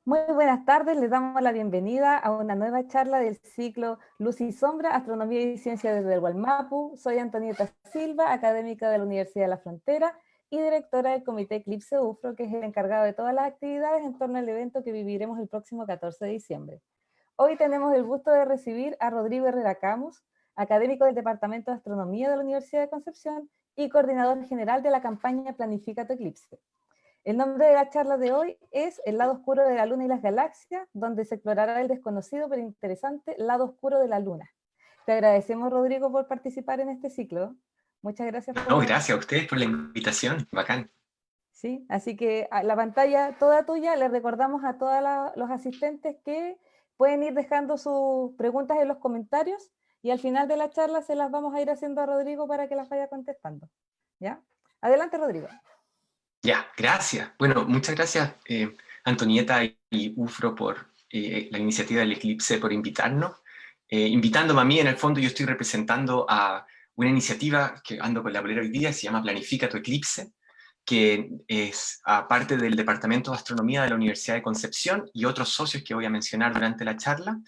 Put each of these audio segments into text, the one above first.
Muy buenas tardes, les damos la bienvenida a una nueva charla del ciclo Luz y Sombra, Astronomía y Ciencia desde el Wallmapu. Soy Antonieta Silva, académica de la Universidad de la Frontera y directora del Comité Eclipse UFRO, que es el encargado de todas las actividades en torno al evento que viviremos el próximo 14 de diciembre. Hoy tenemos el gusto de recibir a Rodrigo Herrera Camus, académico del Departamento de Astronomía de la Universidad de Concepción y coordinador general de la campaña Planifica tu Eclipse. El nombre de la charla de hoy es El lado oscuro de la Luna y las galaxias, donde se explorará el desconocido pero interesante lado oscuro de la Luna. Te agradecemos, Rodrigo, por participar en este ciclo. Muchas gracias No, por... gracias a ustedes por la invitación, bacán. Sí, así que la pantalla toda tuya. Les recordamos a todos los asistentes que pueden ir dejando sus preguntas en los comentarios y al final de la charla se las vamos a ir haciendo a Rodrigo para que las vaya contestando. ¿Ya? Adelante, Rodrigo. Ya, gracias. Bueno, muchas gracias Antonieta y UFRO por la iniciativa del Eclipse, por invitarnos. Invitándome a mí, en el fondo yo estoy representando a una iniciativa que ando con la polera hoy día, se llama Planifica tu Eclipse, que es parte del Departamento de Astronomía de la Universidad de Concepción y otros socios que voy a mencionar durante la charla.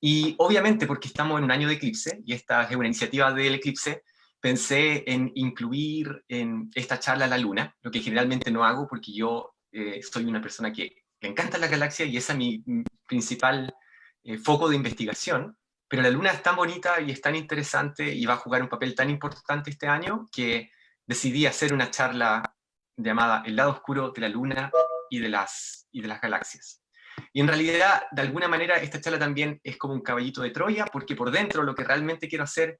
Y obviamente porque estamos en un año de eclipse, y esta es una iniciativa del eclipse, pensé en incluir en esta charla la Luna, lo que generalmente no hago porque yo soy una persona que le encanta la galaxia y esa es mi principal foco de investigación, pero la Luna es tan bonita y es tan interesante y va a jugar un papel tan importante este año que decidí hacer una charla llamada El lado oscuro de la Luna y de las galaxias. Y en realidad, de alguna manera, esta charla también es como un caballito de Troya, porque por dentro lo que realmente quiero hacer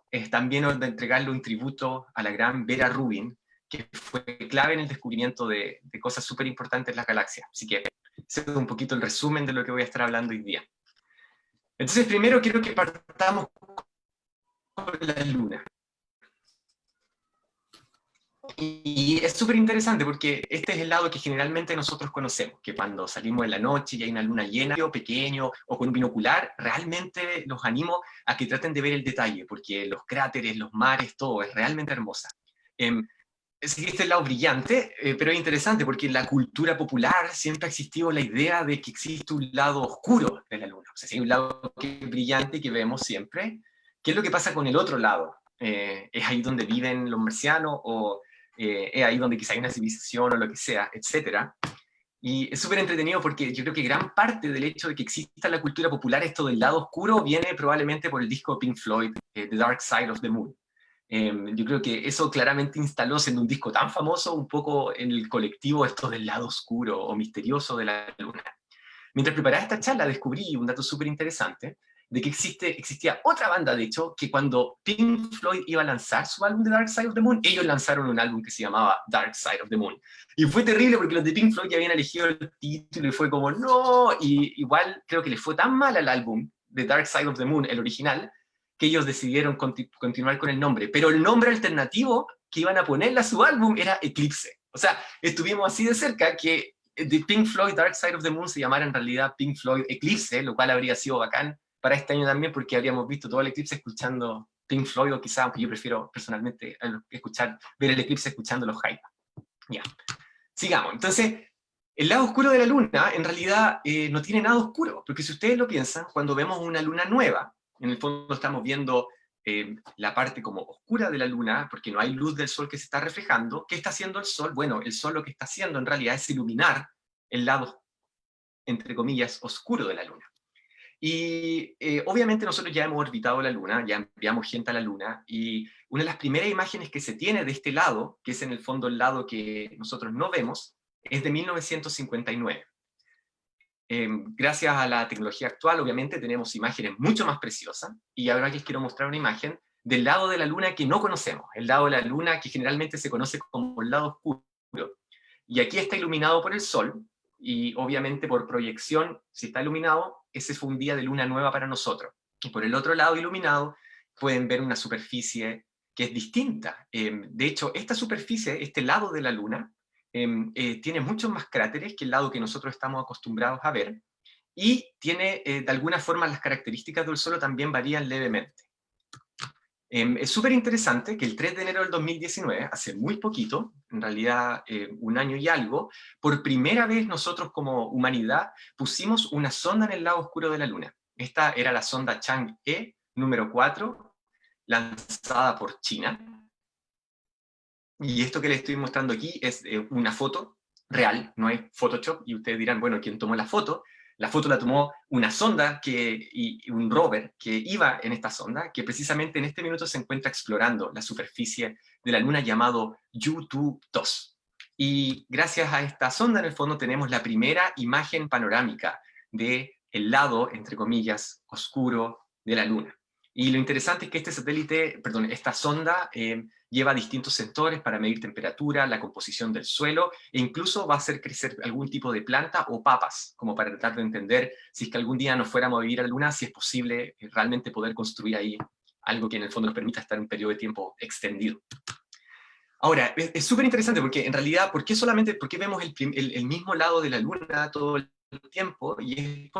es también entregarle un tributo a la gran Vera Rubin, que fue clave en el descubrimiento de cosas súper importantes en las galaxias. Así que ese es un poquito el resumen de lo que voy a estar hablando hoy día. Entonces, primero quiero que partamos con la Luna. Y es súper interesante porque este es el lado que generalmente nosotros conocemos, que cuando salimos en la noche y hay una luna llena, pequeño o con un binocular, realmente los animo a que traten de ver el detalle, porque los cráteres, los mares, todo es realmente hermosa. Sí, este es el lado brillante, pero es interesante porque en la cultura popular siempre ha existido la idea de que existe un lado oscuro de la luna. O sea, si hay un lado que es brillante que vemos siempre, ¿qué es lo que pasa con el otro lado? ¿Es ahí donde viven los marcianos o es ahí donde quizá hay una civilización o lo que sea, etcétera? Y es súper entretenido porque yo creo que gran parte del hecho de que exista en la cultura popular esto del lado oscuro viene probablemente por el disco Pink Floyd, The Dark Side of the Moon. Yo creo que eso claramente instaló, siendo un disco tan famoso, un poco en el colectivo esto del lado oscuro o misterioso de la luna. Mientras preparaba esta charla descubrí un dato súper interesante, de que existía otra banda, de hecho, que cuando Pink Floyd iba a lanzar su álbum de Dark Side of the Moon, ellos lanzaron un álbum que se llamaba Dark Side of the Moon. Y fue terrible porque los de Pink Floyd ya habían elegido el título y fue como, no, y igual creo que le fue tan mal al álbum de Dark Side of the Moon, el original, que ellos decidieron continuar con el nombre. Pero el nombre alternativo que iban a ponerle a su álbum era Eclipse. O sea, estuvimos así de cerca que de Pink Floyd Dark Side of the Moon se llamara en realidad Pink Floyd Eclipse, lo cual habría sido bacán para este año también, porque habríamos visto todo el eclipse escuchando Pink Floyd, o quizá, aunque yo prefiero personalmente ver el eclipse escuchando los Hype. Ya, sigamos. Entonces, el lado oscuro de la luna en realidad no tiene nada oscuro, porque si ustedes lo piensan, cuando vemos una luna nueva, en el fondo estamos viendo la parte como oscura de la luna, porque no hay luz del sol que se está reflejando. ¿Qué está haciendo el sol? Bueno, el sol lo que está haciendo en realidad es iluminar el lado, entre comillas, oscuro de la luna. Y obviamente nosotros ya hemos orbitado la luna, ya enviamos gente a la luna, y una de las primeras imágenes que se tiene de este lado, que es en el fondo el lado que nosotros no vemos, es de 1959. Gracias a la tecnología actual, obviamente, tenemos imágenes mucho más preciosas, y ahora les quiero mostrar una imagen del lado de la luna que no conocemos, el lado de la luna que generalmente se conoce como el lado oscuro. Y aquí está iluminado por el sol, y obviamente por proyección, si está iluminado, ese fue un día de luna nueva para nosotros. Y por el otro lado iluminado, pueden ver una superficie que es distinta. De hecho, esta superficie, este lado de la luna, tiene muchos más cráteres que el lado que nosotros estamos acostumbrados a ver, y tiene, de alguna forma, las características del suelo también varían levemente. Es súper interesante que el 3 de enero del 2019, hace muy poquito, en realidad un año y algo, por primera vez nosotros como humanidad pusimos una sonda en el lado oscuro de la Luna. Esta era la sonda Chang'e número 4, lanzada por China. Y esto que les estoy mostrando aquí es una foto real, no es Photoshop, y ustedes dirán, bueno, ¿quién tomó la foto? La foto la tomó una sonda y un rover que iba en esta sonda, que precisamente en este minuto se encuentra explorando la superficie de la Luna, llamado Yutu-2. Y gracias a esta sonda, en el fondo, tenemos la primera imagen panorámica del lado, entre comillas, oscuro de la Luna. Y lo interesante es que este satélite, perdón, esta sonda lleva distintos sensores para medir temperatura, la composición del suelo, e incluso va a hacer crecer algún tipo de planta o papas, como para tratar de entender si es que algún día nos fuéramos a vivir a la Luna, si es posible realmente poder construir ahí algo que en el fondo nos permita estar en un periodo de tiempo extendido. Ahora, es súper interesante porque en realidad, ¿por qué vemos el mismo lado de la Luna todo el tiempo? Y es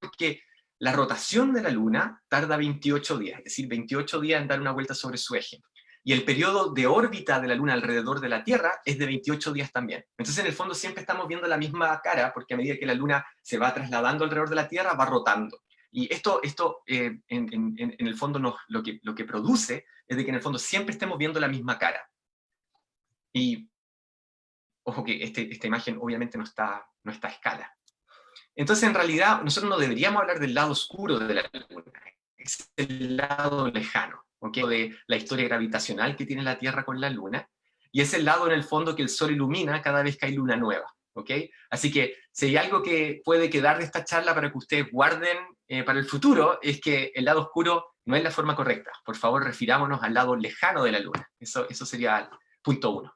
porque la rotación de la Luna tarda 28 días, es decir, 28 días en dar una vuelta sobre su eje. Y el periodo de órbita de la Luna alrededor de la Tierra es de 28 días también. Entonces, en el fondo, siempre estamos viendo la misma cara, porque a medida que la Luna se va trasladando alrededor de la Tierra, va rotando. Y esto en el fondo, lo que produce es de que en el fondo siempre estemos viendo la misma cara. Y ojo que esta imagen obviamente no está a escala. Entonces, en realidad, nosotros no deberíamos hablar del lado oscuro de la Luna, es el lado lejano, ¿ok? De la historia gravitacional que tiene la Tierra con la Luna, y es el lado en el fondo que el Sol ilumina cada vez que hay luna nueva, ¿ok? Así que, si hay algo que puede quedar de esta charla para que ustedes guarden para el futuro, es que el lado oscuro no es la forma correcta. Por favor, refirámonos al lado lejano de la Luna. Eso sería el punto 1.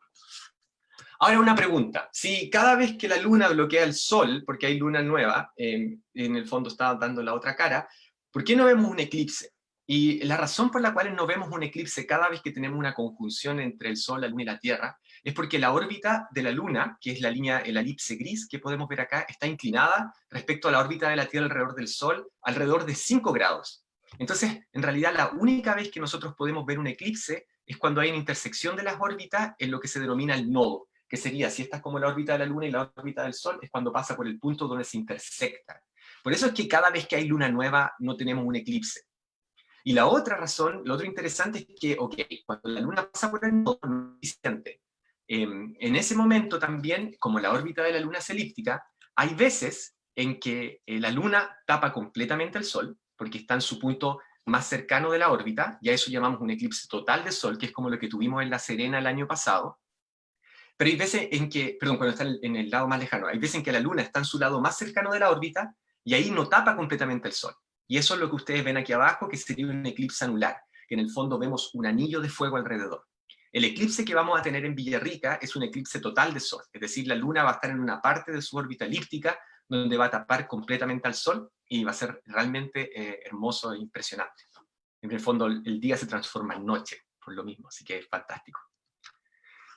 Ahora una pregunta, si cada vez que la luna bloquea el sol, porque hay luna nueva, en el fondo está dando la otra cara, ¿por qué no vemos un eclipse? Y la razón por la cual no vemos un eclipse cada vez que tenemos una conjunción entre el sol, la luna y la tierra, es porque la órbita de la luna, que es la línea, el elipse gris que podemos ver acá, está inclinada respecto a la órbita de la tierra alrededor del sol, alrededor de 5 grados. Entonces, en realidad, la única vez que nosotros podemos ver un eclipse es cuando hay una intersección de las órbitas en lo que se denomina el nodo, que sería, si esta es como la órbita de la Luna y la órbita del Sol, es cuando pasa por el punto donde se intersectan. Por eso es que cada vez que hay luna nueva no tenemos un eclipse. Y la otra razón, lo otro interesante es que, ok, cuando la Luna pasa por el nodo, no es suficiente. En ese momento también, como la órbita de la Luna es elíptica, hay veces en que la Luna tapa completamente el Sol, porque está en su punto más cercano de la órbita, y a eso llamamos un eclipse total de Sol, que es como lo que tuvimos en La Serena el año pasado. Pero hay veces en que, perdón, cuando está en el lado más lejano, hay veces en que la Luna está en su lado más cercano de la órbita y ahí no tapa completamente el Sol. Y eso es lo que ustedes ven aquí abajo, que sería un eclipse anular, que en el fondo vemos un anillo de fuego alrededor. El eclipse que vamos a tener en Villarrica es un eclipse total de Sol, es decir, la Luna va a estar en una parte de su órbita elíptica donde va a tapar completamente al Sol y va a ser realmente hermoso e impresionante. En el fondo, el día se transforma en noche, por lo mismo, así que es fantástico.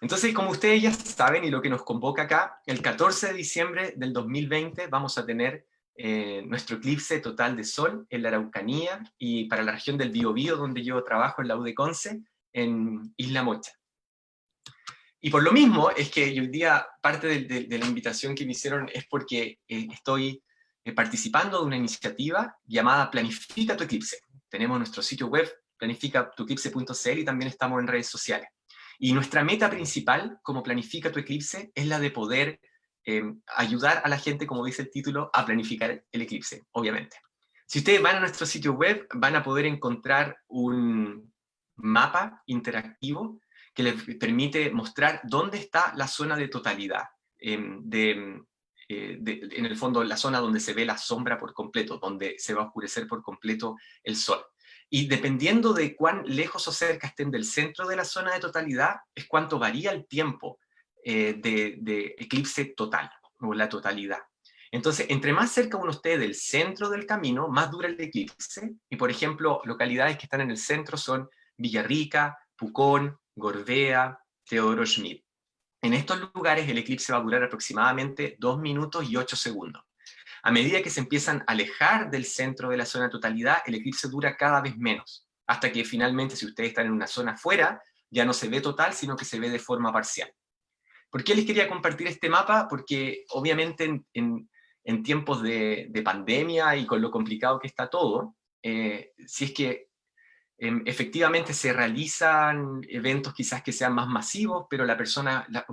Entonces, como ustedes ya saben, y lo que nos convoca acá, el 14 de diciembre del 2020 vamos a tener nuestro eclipse total de Sol en la Araucanía y para la región del Biobío, donde yo trabajo en la U de Conce, en Isla Mocha. Y por lo mismo es que hoy día parte de la invitación que me hicieron es porque estoy participando de una iniciativa llamada Planifica tu Eclipse. Tenemos nuestro sitio web, planificatueclipse.cl, y también estamos en redes sociales. Y nuestra meta principal, como Planifica tu Eclipse, es la de poder ayudar a la gente, como dice el título, a planificar el eclipse, obviamente. Si ustedes van a nuestro sitio web, van a poder encontrar un mapa interactivo que les permite mostrar dónde está la zona de totalidad, en el fondo la zona donde se ve la sombra por completo, donde se va a oscurecer por completo el sol. Y dependiendo de cuán lejos o cerca estén del centro de la zona de totalidad, es cuánto varía el tiempo de eclipse total, o la totalidad. Entonces, entre más cerca uno esté del centro del camino, más dura el eclipse. Y, por ejemplo, localidades que están en el centro son Villarrica, Pucón, Gorbea, Teodoro Schmidt. En estos lugares el eclipse va a durar aproximadamente 2 minutos y 8 segundos. A medida que se empiezan a alejar del centro de la zona de totalidad, el eclipse dura cada vez menos, hasta que finalmente, si ustedes están en una zona afuera, ya no se ve total, sino que se ve de forma parcial. ¿Por qué les quería compartir este mapa? Porque obviamente en tiempos de pandemia y con lo complicado que está todo, si es que efectivamente se realizan eventos quizás que sean más masivos, pero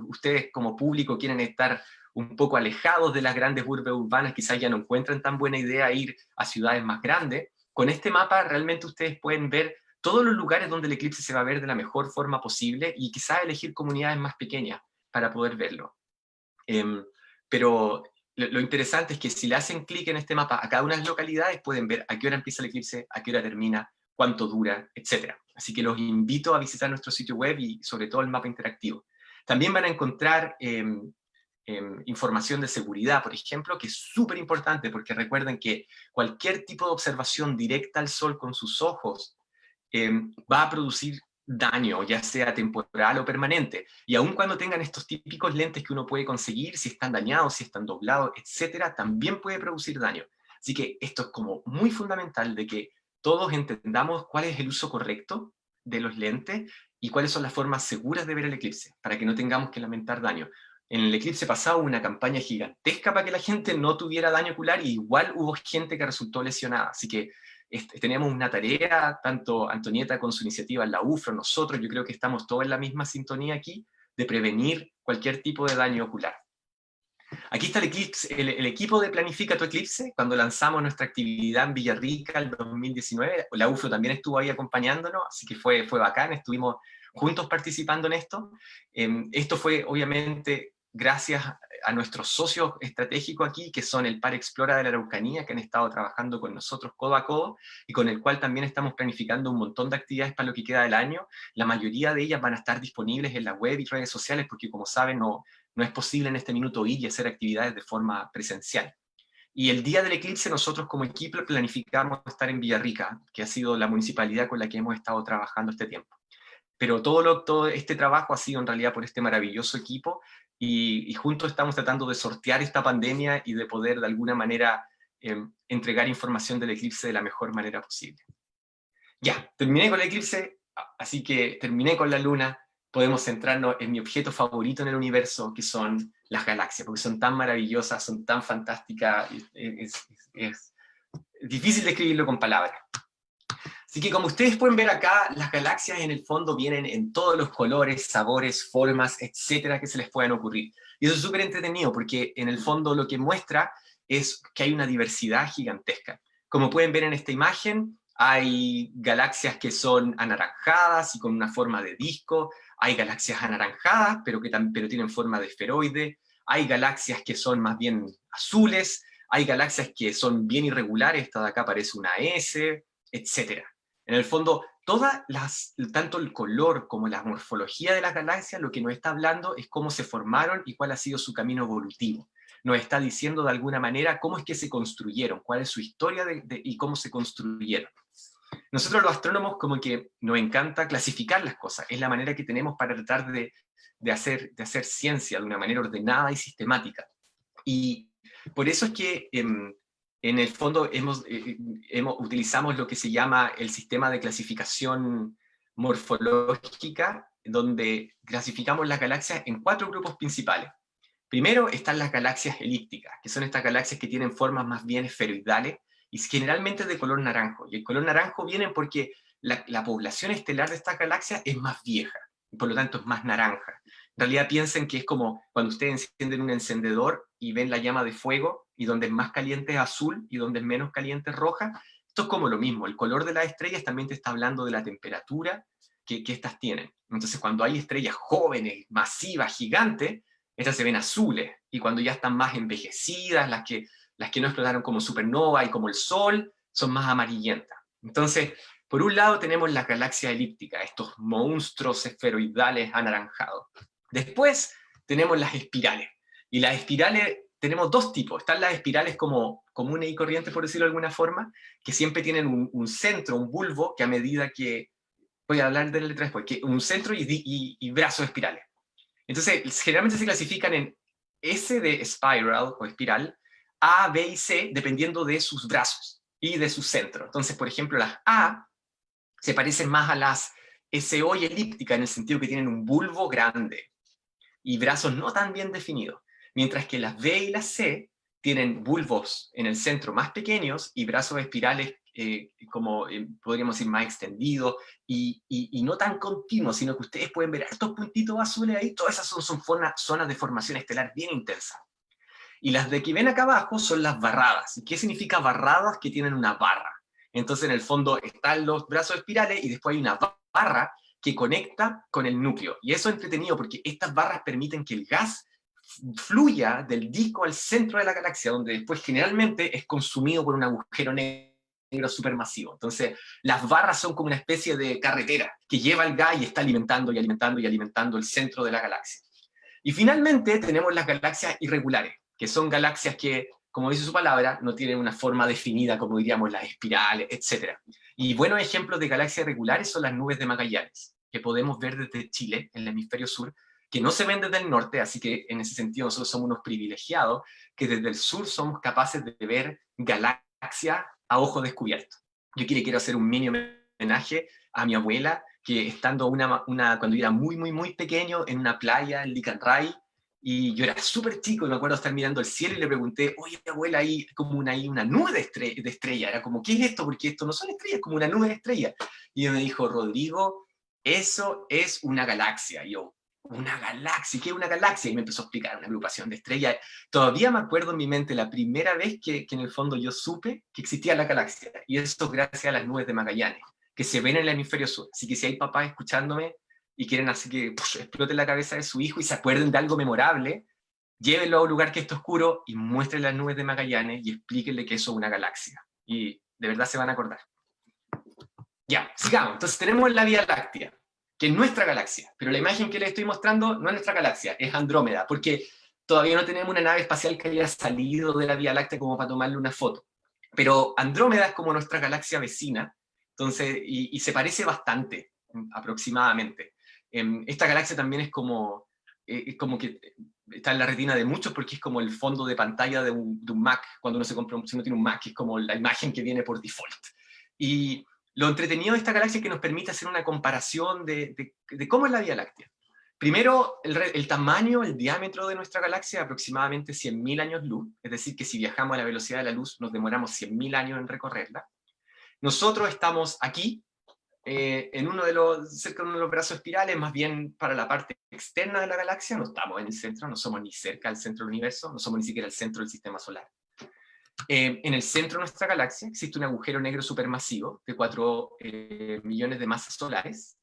ustedes como público quieren estar un poco alejados de las grandes urbes urbanas, quizás ya no encuentran tan buena idea ir a ciudades más grandes. Con este mapa realmente ustedes pueden ver todos los lugares donde el eclipse se va a ver de la mejor forma posible y quizás elegir comunidades más pequeñas para poder verlo. Pero lo interesante es que si le hacen clic en este mapa a cada una de las localidades, pueden ver a qué hora empieza el eclipse, a qué hora termina, cuánto dura, etc. Así que los invito a visitar nuestro sitio web y sobre todo el mapa interactivo. También van a encontrar información de seguridad, por ejemplo, que es súper importante, porque recuerden que cualquier tipo de observación directa al sol con sus ojos va a producir daño, ya sea temporal o permanente. Y aun cuando tengan estos típicos lentes que uno puede conseguir, si están dañados, si están doblados, etcétera, también puede producir daño. Así que esto es como muy fundamental de que todos entendamos cuál es el uso correcto de los lentes y cuáles son las formas seguras de ver el eclipse, para que no tengamos que lamentar daño. En el eclipse pasado hubo una campaña gigantesca para que la gente no tuviera daño ocular y igual hubo gente que resultó lesionada. Así que tenemos una tarea, tanto Antonieta con su iniciativa en la UFRO, nosotros, yo creo que estamos todos en la misma sintonía aquí, de prevenir cualquier tipo de daño ocular. Aquí está el eclipse, el equipo de Planifica tu Eclipse, cuando lanzamos nuestra actividad en Villarrica el 2019, la UFRO también estuvo ahí acompañándonos, así que fue bacán, estuvimos juntos participando en esto. Esto fue obviamente gracias a nuestros socios estratégicos aquí, que son el Par Explora de la Araucanía, que han estado trabajando con nosotros codo a codo, y con el cual también estamos planificando un montón de actividades para lo que queda del año. La mayoría de ellas van a estar disponibles en la web y redes sociales, porque como saben, no es posible en este minuto ir y hacer actividades de forma presencial. Y el día del eclipse nosotros como equipo planificamos estar en Villarrica, que ha sido la municipalidad con la que hemos estado trabajando este tiempo. Pero todo este trabajo ha sido en realidad por este maravilloso equipo y juntos estamos tratando de sortear esta pandemia y de poder de alguna manera entregar información del eclipse de la mejor manera posible. Ya, terminé con el eclipse, así que terminé con la luna. Podemos centrarnos en mi objeto favorito en el universo, que son las galaxias, porque son tan maravillosas, son tan fantásticas, es difícil describirlo con palabras. Así que como ustedes pueden ver acá, las galaxias en el fondo vienen en todos los colores, sabores, formas, etcétera, que se les puedan ocurrir. Y eso es súper entretenido, porque en el fondo lo que muestra es que hay una diversidad gigantesca. Como pueden ver en esta imagen, hay galaxias que son anaranjadas y con una forma de disco, hay galaxias anaranjadas, pero tienen forma de esferoide, hay galaxias que son más bien azules, hay galaxias que son bien irregulares, esta de acá parece una S, etcétera. En el fondo, tanto el color como la morfología de las galaxias, lo que nos está hablando es cómo se formaron y cuál ha sido su camino evolutivo. Nos está diciendo de alguna manera cómo es que se construyeron, cuál es su historia y cómo se construyeron. Nosotros los astrónomos como que nos encanta clasificar las cosas, es la manera que tenemos para tratar de hacer ciencia de una manera ordenada y sistemática. Y por eso es que en el fondo utilizamos lo que se llama el sistema de clasificación morfológica, donde clasificamos las galaxias en 4 grupos principales. Primero están las galaxias elípticas, que son estas galaxias que tienen formas más bien esferoidales y generalmente de color naranjo. Y el color naranjo viene porque la población estelar de estas galaxias es más vieja, y por lo tanto es más naranja. En realidad piensen que es como cuando ustedes encienden un encendedor y ven la llama de fuego, y donde es más caliente es azul y donde es menos caliente es roja. Esto es como lo mismo, el color de las estrellas también te está hablando de la temperatura que estas tienen. Entonces cuando hay estrellas jóvenes, masivas, gigantes, estas se ven azules, y cuando ya están más envejecidas, las que no explotaron como supernova y como el Sol, son más amarillentas. Entonces, por un lado tenemos las galaxias elípticas, estos monstruos esferoidales anaranjados. Después tenemos las espirales, y las espirales tenemos 2 tipos. Están las espirales como comunes y corrientes, por decirlo de alguna forma, que siempre tienen un centro, un bulbo, que a medida que, voy a hablar de la letra después, que un centro y brazos espirales. Entonces, generalmente se clasifican en S de spiral o espiral, A, B y C, dependiendo de sus brazos y de su centro. Entonces, por ejemplo, las A se parecen más a las SO y elípticas en el sentido que tienen un bulbo grande y brazos no tan bien definidos, mientras que las B y las C tienen bulbos en el centro más pequeños y brazos espirales podríamos decir más extendidos y no tan continuos, sino que ustedes pueden ver estos puntitos azules ahí, todas esas son zonas de formación estelar bien intensas. Y las de que ven acá abajo son las barradas. ¿Qué significa barradas? Que tienen una barra. Entonces en el fondo están los brazos espirales y después hay una barra que conecta con el núcleo. Y eso es entretenido porque estas barras permiten que el gas fluya del disco al centro de la galaxia, donde después generalmente es consumido por un agujero negro supermasivo. Entonces, las barras son como una especie de carretera que lleva el gas y está alimentando y alimentando y alimentando el centro de la galaxia. Y finalmente tenemos las galaxias irregulares, que son galaxias que, como dice su palabra, no tienen una forma definida, como diríamos las espirales, etc. Y buenos ejemplos de galaxias irregulares son las nubes de Magallanes, que podemos ver desde Chile, en el hemisferio sur, que no se ven desde el norte, así que en ese sentido nosotros somos unos privilegiados, que desde el sur somos capaces de ver galaxias a ojo descubierto. Yo aquí le quiero hacer un mini homenaje a mi abuela, que estando cuando yo era muy, muy, muy pequeño, en una playa en Licanray, y yo era súper chico, y me acuerdo estar mirando el cielo y le pregunté, oye, abuela, hay como una nube de estrella. Era como, ¿qué es esto? Porque esto no son estrellas, es como una nube de estrellas. Y ella me dijo, Rodrigo, eso es una galaxia. Y yo, ¿una galaxia? ¿Qué es una galaxia? Y me empezó a explicar una agrupación de estrellas. Todavía me acuerdo en mi mente la primera vez que en el fondo yo supe que existía la galaxia. Y eso gracias a las nubes de Magallanes, que se ven en el hemisferio sur. Así que si hay papás escuchándome y quieren hacer que explote la cabeza de su hijo y se acuerden de algo memorable, llévenlo a un lugar que esté oscuro y muéstrenle las nubes de Magallanes y explíquenle que eso es una galaxia. Y de verdad se van a acordar. Ya, sigamos. Entonces tenemos la Vía Láctea, que es nuestra galaxia, pero la imagen que les estoy mostrando no es nuestra galaxia, es Andrómeda, porque todavía no tenemos una nave espacial que haya salido de la Vía Láctea como para tomarle una foto. Pero Andrómeda es como nuestra galaxia vecina, entonces, y se parece bastante, aproximadamente. Esta galaxia también es como que está en la retina de muchos porque es como el fondo de pantalla de un Mac, cuando uno se compra, si uno tiene un Mac, es como la imagen que viene por default. Y lo entretenido de esta galaxia es que nos permite hacer una comparación de cómo es la Vía Láctea. Primero, el tamaño, el diámetro de nuestra galaxia es aproximadamente 100.000 años luz, es decir, que si viajamos a la velocidad de la luz nos demoramos 100.000 años en recorrerla. Nosotros estamos aquí, cerca de uno de los brazos espirales, más bien para la parte externa de la galaxia, no estamos en el centro, no somos ni cerca del centro del universo, no somos ni siquiera el centro del sistema solar. En el centro de nuestra galaxia existe un agujero negro supermasivo de 4 millones de masas solares.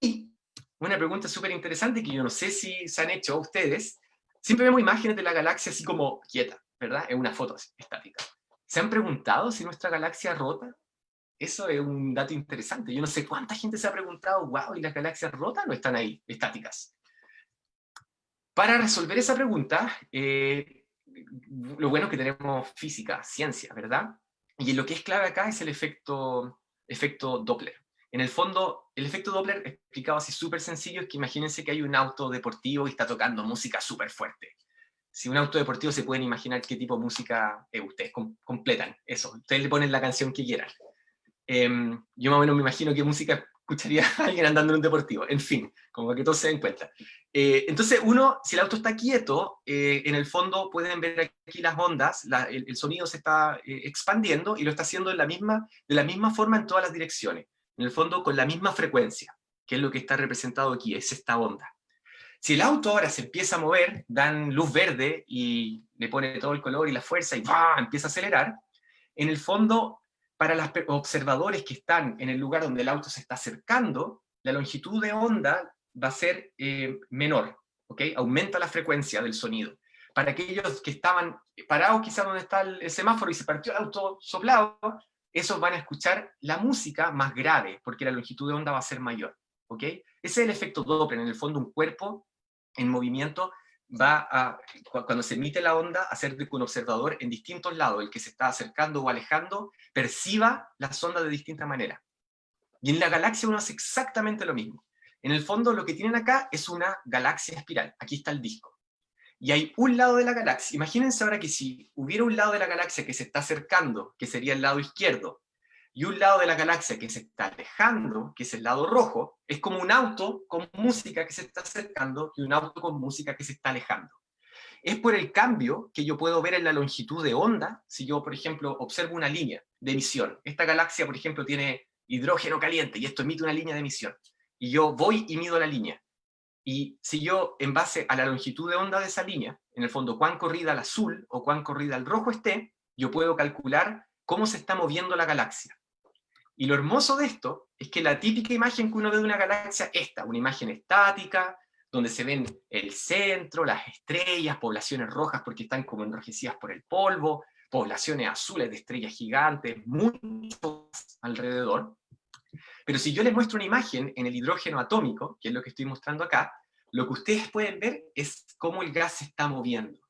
Y una pregunta súper interesante que yo no sé si se han hecho ustedes, siempre vemos imágenes de la galaxia así como quieta, ¿verdad? Es una foto así, estática. ¿Se han preguntado si nuestra galaxia rota? Eso es un dato interesante. Yo no sé cuánta gente se ha preguntado, wow, ¿y las galaxias rotan o están ahí, estáticas? Para resolver esa pregunta, lo bueno es que tenemos física, ciencia, ¿verdad? Y lo que es clave acá es el efecto Doppler. En el fondo, el efecto Doppler, explicado así súper sencillo, es que imagínense que hay un auto deportivo y está tocando música súper fuerte. Si un auto deportivo se pueden imaginar qué tipo de música ustedes completan, eso, ustedes le ponen la canción que quieran. Yo más o menos me imagino qué música escucharía alguien andando en un deportivo. En fin, como que todos se den cuenta. Entonces si el auto está quieto, en el fondo pueden ver aquí las ondas, el sonido se está expandiendo y lo está haciendo de la misma forma en todas las direcciones. En el fondo con la misma frecuencia, que es lo que está representado aquí, es esta onda. Si el auto ahora se empieza a mover, dan luz verde y le pone todo el color y la fuerza y ¡bah! Empieza a acelerar, en el fondo, para los observadores que están en el lugar donde el auto se está acercando, la longitud de onda va a ser menor, ¿ok? Aumenta la frecuencia del sonido. Para aquellos que estaban parados quizás donde está el semáforo y se partió el auto soplado, esos van a escuchar la música más grave, porque la longitud de onda va a ser mayor, ¿ok? Ese es el efecto Doppler. En el fondo, un cuerpo en movimiento cuando se emite la onda, hacer que un observador en distintos lados, el que se está acercando o alejando, perciba las ondas de distinta manera. Y en la galaxia uno hace exactamente lo mismo. En el fondo lo que tienen acá es una galaxia espiral. Aquí está el disco. Y hay un lado de la galaxia. Imagínense ahora que si hubiera un lado de la galaxia que se está acercando, que sería el lado izquierdo, y un lado de la galaxia que se está alejando, que es el lado rojo, es como un auto con música que se está acercando y un auto con música que se está alejando. Es por el cambio que yo puedo ver en la longitud de onda, si yo, por ejemplo, observo una línea de emisión. Esta galaxia, por ejemplo, tiene hidrógeno caliente y esto emite una línea de emisión. Y yo voy y mido la línea. Y si yo, en base a la longitud de onda de esa línea, en el fondo, cuán corrida al azul o cuán corrida al rojo esté, yo puedo calcular cómo se está moviendo la galaxia. Y lo hermoso de esto es que la típica imagen que uno ve de una galaxia es esta, una imagen estática, donde se ven el centro, las estrellas, poblaciones rojas porque están como enrojecidas por el polvo, poblaciones azules de estrellas gigantes, muchos alrededor. Pero si yo les muestro una imagen en el hidrógeno atómico, que es lo que estoy mostrando acá, lo que ustedes pueden ver es cómo el gas se está moviendo.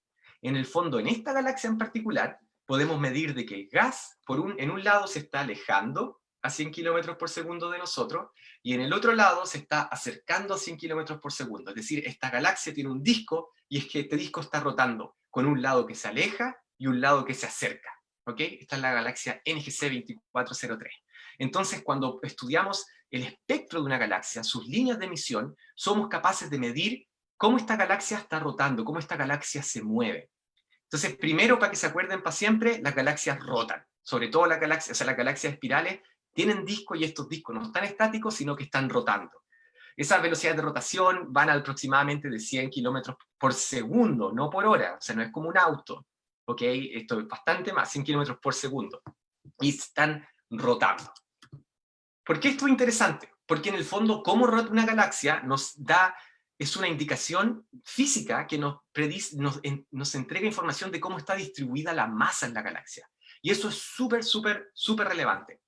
En el fondo, en esta galaxia en particular, podemos medir de que el gas, en un lado se está alejando a 100 kilómetros por segundo de nosotros, y en el otro lado se está acercando a 100 kilómetros por segundo. Es decir, esta galaxia tiene un disco, y es que este disco está rotando, con un lado que se aleja y un lado que se acerca. ¿Ok? Esta es la galaxia NGC 2403. Entonces, cuando estudiamos el espectro de una galaxia, sus líneas de emisión, somos capaces de medir cómo esta galaxia está rotando, cómo esta galaxia se mueve. Entonces, primero, para que se acuerden para siempre, las galaxias rotan. Sobre todo las galaxias, o sea, las galaxias espirales tienen discos y estos discos no están estáticos, sino que están rotando. Esas velocidades de rotación van aproximadamente de 100 kilómetros por segundo, no por hora. O sea, no es como un auto. ¿Ok? Esto es bastante más, 100 kilómetros por segundo. Y están rotando. ¿Por qué esto es interesante? Porque en el fondo, cómo rota una galaxia es una indicación física que nos entrega información de cómo está distribuida la masa en la galaxia. Y eso es súper, súper, súper relevante.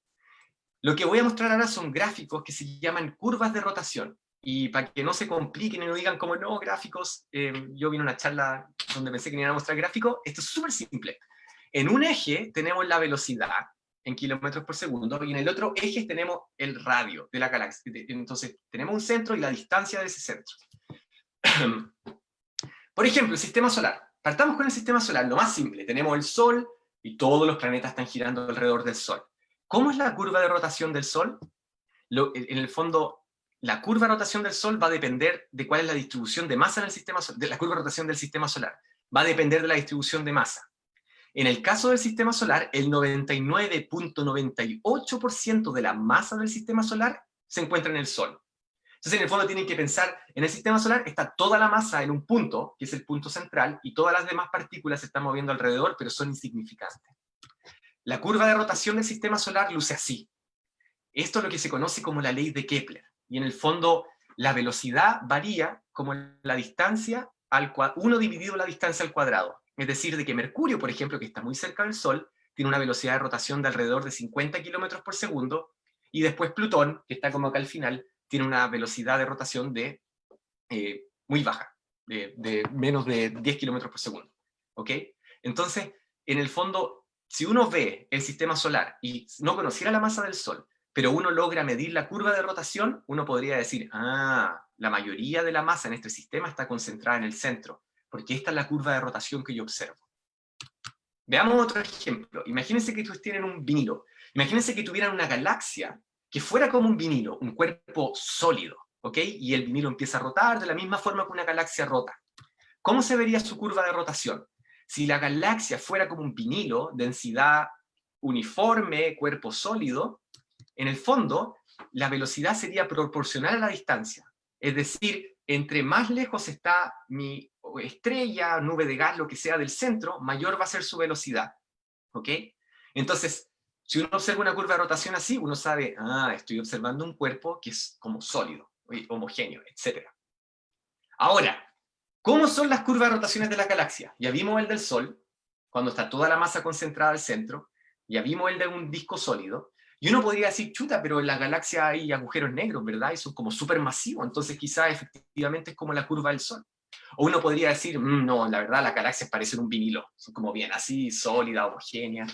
Lo que voy a mostrar ahora son gráficos que se llaman curvas de rotación. Y para que no se compliquen y no digan como, no, gráficos, yo vine a una charla donde pensé que me iban a mostrar gráficos, esto es súper simple. En un eje tenemos la velocidad, en kilómetros por segundo, y en el otro eje tenemos el radio de la galaxia. Entonces, tenemos un centro y la distancia de ese centro. Por ejemplo, el sistema solar. Partamos con el sistema solar, lo más simple. Tenemos el Sol y todos los planetas están girando alrededor del Sol. ¿Cómo es la curva de rotación del Sol? En el fondo, la curva de rotación del Sol va a depender de cuál es la distribución de masa en el sistema solar. De la curva de rotación del sistema solar. Va a depender de la distribución de masa. En el caso del sistema solar, el 99.98% de la masa del sistema solar se encuentra en el Sol. Entonces, en el fondo tienen que pensar, en el sistema solar está toda la masa en un punto, que es el punto central, y todas las demás partículas se están moviendo alrededor, pero son insignificantes. La curva de rotación del sistema solar luce así. Esto es lo que se conoce como la ley de Kepler. Y en el fondo, la velocidad varía como la distancia, 1 dividido la distancia al cuadrado. Es decir, de que Mercurio, por ejemplo, que está muy cerca del Sol, tiene una velocidad de rotación de alrededor de 50 kilómetros por segundo, y después Plutón, que está como acá al final, tiene una velocidad de rotación de muy baja, de menos de 10 kilómetros por segundo. ¿Ok? Entonces, en el fondo, si uno ve el sistema solar y no conociera la masa del Sol, pero uno logra medir la curva de rotación, uno podría decir, la mayoría de la masa en este sistema está concentrada en el centro, porque esta es la curva de rotación que yo observo. Veamos otro ejemplo. Imagínense que ustedes tienen un vinilo. Imagínense que tuvieran una galaxia que fuera como un vinilo, un cuerpo sólido, ¿ok? Y el vinilo empieza a rotar de la misma forma que una galaxia rota. ¿Cómo se vería su curva de rotación? Si la galaxia fuera como un vinilo, densidad uniforme, cuerpo sólido, en el fondo, la velocidad sería proporcional a la distancia. Es decir, entre más lejos está mi estrella, nube de gas, lo que sea del centro, mayor va a ser su velocidad. ¿Ok? Entonces, si uno observa una curva de rotación así, uno sabe, estoy observando un cuerpo que es como sólido, homogéneo, etc. Ahora, ¿cómo son las curvas de rotaciones de la galaxia? Ya vimos el del Sol, cuando está toda la masa concentrada al centro, ya vimos el de un disco sólido, y uno podría decir, chuta, pero en la galaxia hay agujeros negros, ¿verdad? Y son como supermasivos, entonces quizás efectivamente es como la curva del Sol. O uno podría decir, no, la verdad las galaxias parecen un vinilo, son como bien así, sólida, homogénea.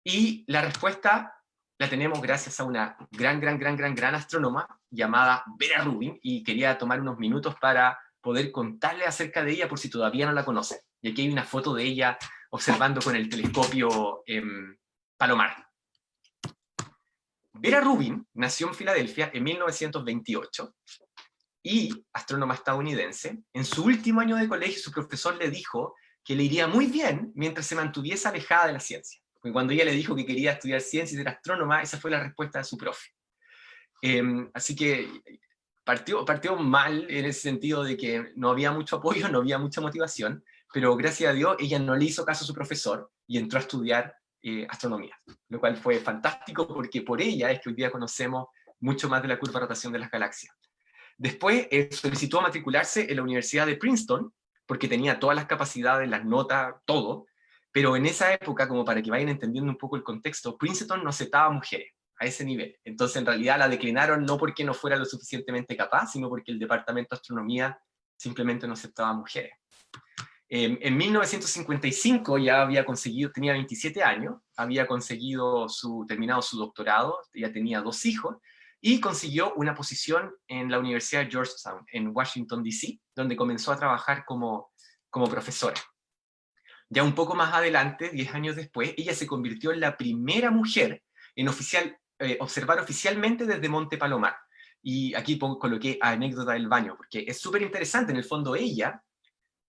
Y la respuesta la tenemos gracias a una gran astrónoma llamada Vera Rubin, y quería tomar unos minutos para poder contarle acerca de ella por si todavía no la conocen. Y aquí hay una foto de ella observando con el telescopio Palomar. Vera Rubin nació en Filadelfia en 1928 y, astrónoma estadounidense, en su último año de colegio su profesor le dijo que le iría muy bien mientras se mantuviese alejada de la ciencia. Porque cuando ella le dijo que quería estudiar ciencia y ser astrónoma, esa fue la respuesta de su profe. Así que partió mal en ese sentido de que no había mucho apoyo, no había mucha motivación, pero gracias a Dios ella no le hizo caso a su profesor y entró a estudiar astronomía, lo cual fue fantástico porque por ella es que hoy día conocemos mucho más de la curva de rotación de las galaxias. Después solicitó matricularse en la Universidad de Princeton, porque tenía todas las capacidades, las notas, todo, pero en esa época, como para que vayan entendiendo un poco el contexto, Princeton no aceptaba mujeres a ese nivel. Entonces, en realidad la declinaron no porque no fuera lo suficientemente capaz, sino porque el departamento de astronomía simplemente no aceptaba mujeres. En 1955 ya había conseguido, tenía 27 años, había conseguido terminado su doctorado, ya tenía 2 hijos, y consiguió una posición en la Universidad de Georgetown, en Washington, D.C., donde comenzó a trabajar como profesora. Ya un poco más adelante, 10 años después, ella se convirtió en la primera mujer en observar oficialmente desde Monte Palomar. Y aquí coloqué anécdota del baño, porque es súper interesante. En el fondo ella,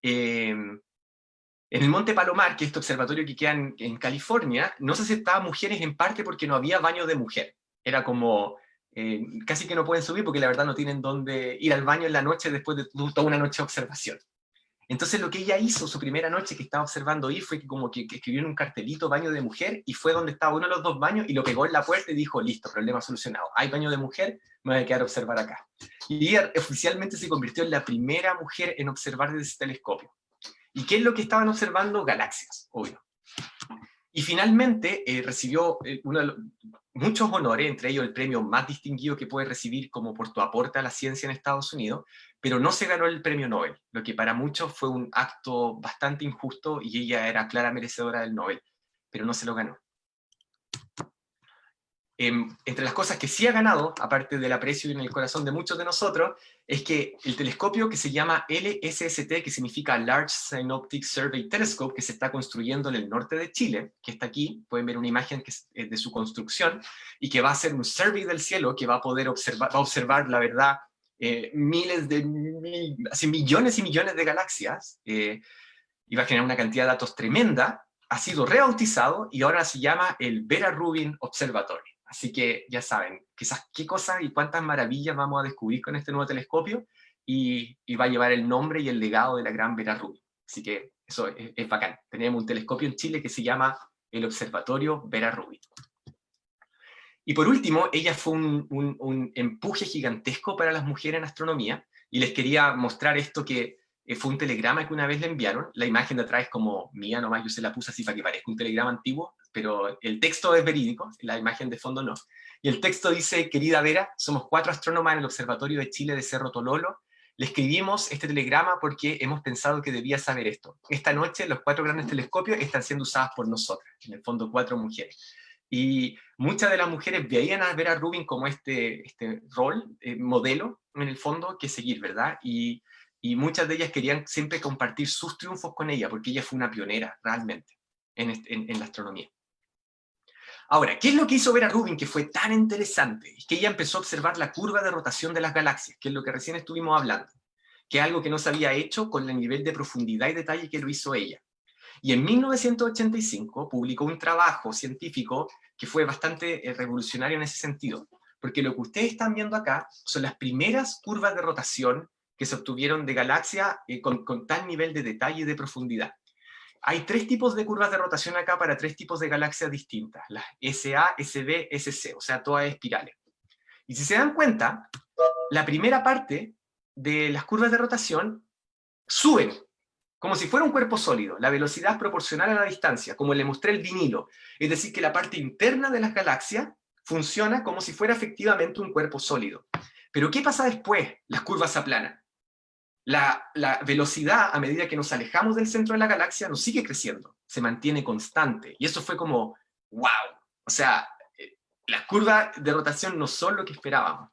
en el Monte Palomar, que es este observatorio que queda en California, no se aceptaban mujeres en parte porque no había baño de mujer. Era como, casi que no pueden subir porque la verdad no tienen dónde ir al baño en la noche después de toda una noche de observación. Entonces lo que ella hizo su primera noche que estaba observando ahí fue que escribió en un cartelito baño de mujer y fue donde estaba uno de los 2 baños y lo pegó en la puerta y dijo, listo, problema solucionado. Hay baño de mujer, me voy a quedar a observar acá. Y ella oficialmente se convirtió en la primera mujer en observar desde ese telescopio. ¿Y qué es lo que estaban observando? Galaxias, obvio. Y finalmente recibió muchos honores, entre ellos el premio más distinguido que puede recibir como por tu aporte a la ciencia en Estados Unidos, pero no se ganó el premio Nobel, lo que para muchos fue un acto bastante injusto y ella era clara merecedora del Nobel, pero no se lo ganó. Entre las cosas que sí ha ganado, aparte del aprecio en el corazón de muchos de nosotros, es que el telescopio que se llama LSST, que significa Large Synoptic Survey Telescope, que se está construyendo en el norte de Chile, que está aquí, pueden ver una imagen que es de su construcción, y que va a ser un survey del cielo que va a poder observar, la verdad, así millones y millones de galaxias, y va a generar una cantidad de datos tremenda. Ha sido rebautizado y ahora se llama el Vera Rubin Observatory. Así que ya saben, quizás qué cosas y cuántas maravillas vamos a descubrir con este nuevo telescopio y va a llevar el nombre y el legado de la gran Vera Rubin. Así que eso es bacán. Tenemos un telescopio en Chile que se llama el Observatorio Vera Rubin. Y por último, ella fue un empuje gigantesco para las mujeres en astronomía y les quería mostrar esto que fue un telegrama que una vez le enviaron. La imagen de atrás es como mía nomás, yo se la puse así para que parezca un telegrama antiguo, pero el texto es verídico, la imagen de fondo no. Y el texto dice, querida Vera, somos 4 astrónomas en el Observatorio de Chile de Cerro Tololo. Le escribimos este telegrama porque hemos pensado que debía saber esto. Esta noche los 4 grandes telescopios están siendo usados por nosotras, en el fondo 4 mujeres. Y muchas de las mujeres veían a Vera Rubin como este rol, modelo, en el fondo, que seguir, ¿verdad? Y muchas de ellas querían siempre compartir sus triunfos con ella, porque ella fue una pionera, realmente, en la astronomía. Ahora, ¿qué es lo que hizo Vera Rubin que fue tan interesante? Es que ella empezó a observar la curva de rotación de las galaxias, que es lo que recién estuvimos hablando, que es algo que no se había hecho con el nivel de profundidad y detalle que lo hizo ella. Y en 1985 publicó un trabajo científico que fue bastante revolucionario en ese sentido, porque lo que ustedes están viendo acá son las primeras curvas de rotación que se obtuvieron de galaxias con tal nivel de detalle y de profundidad. Hay 3 tipos de curvas de rotación acá para 3 tipos de galaxias distintas, las SA, SB, SC, o sea, todas espirales. Y si se dan cuenta, la primera parte de las curvas de rotación suben, como si fuera un cuerpo sólido, la velocidad es proporcional a la distancia, como le mostré el vinilo. Es decir, que la parte interna de las galaxias funciona como si fuera efectivamente un cuerpo sólido. Pero ¿qué pasa después? Las curvas se aplanan. La velocidad, a medida que nos alejamos del centro de la galaxia, nos sigue creciendo, se mantiene constante. Y eso fue como, wow. O sea, las curvas de rotación no son lo que esperábamos.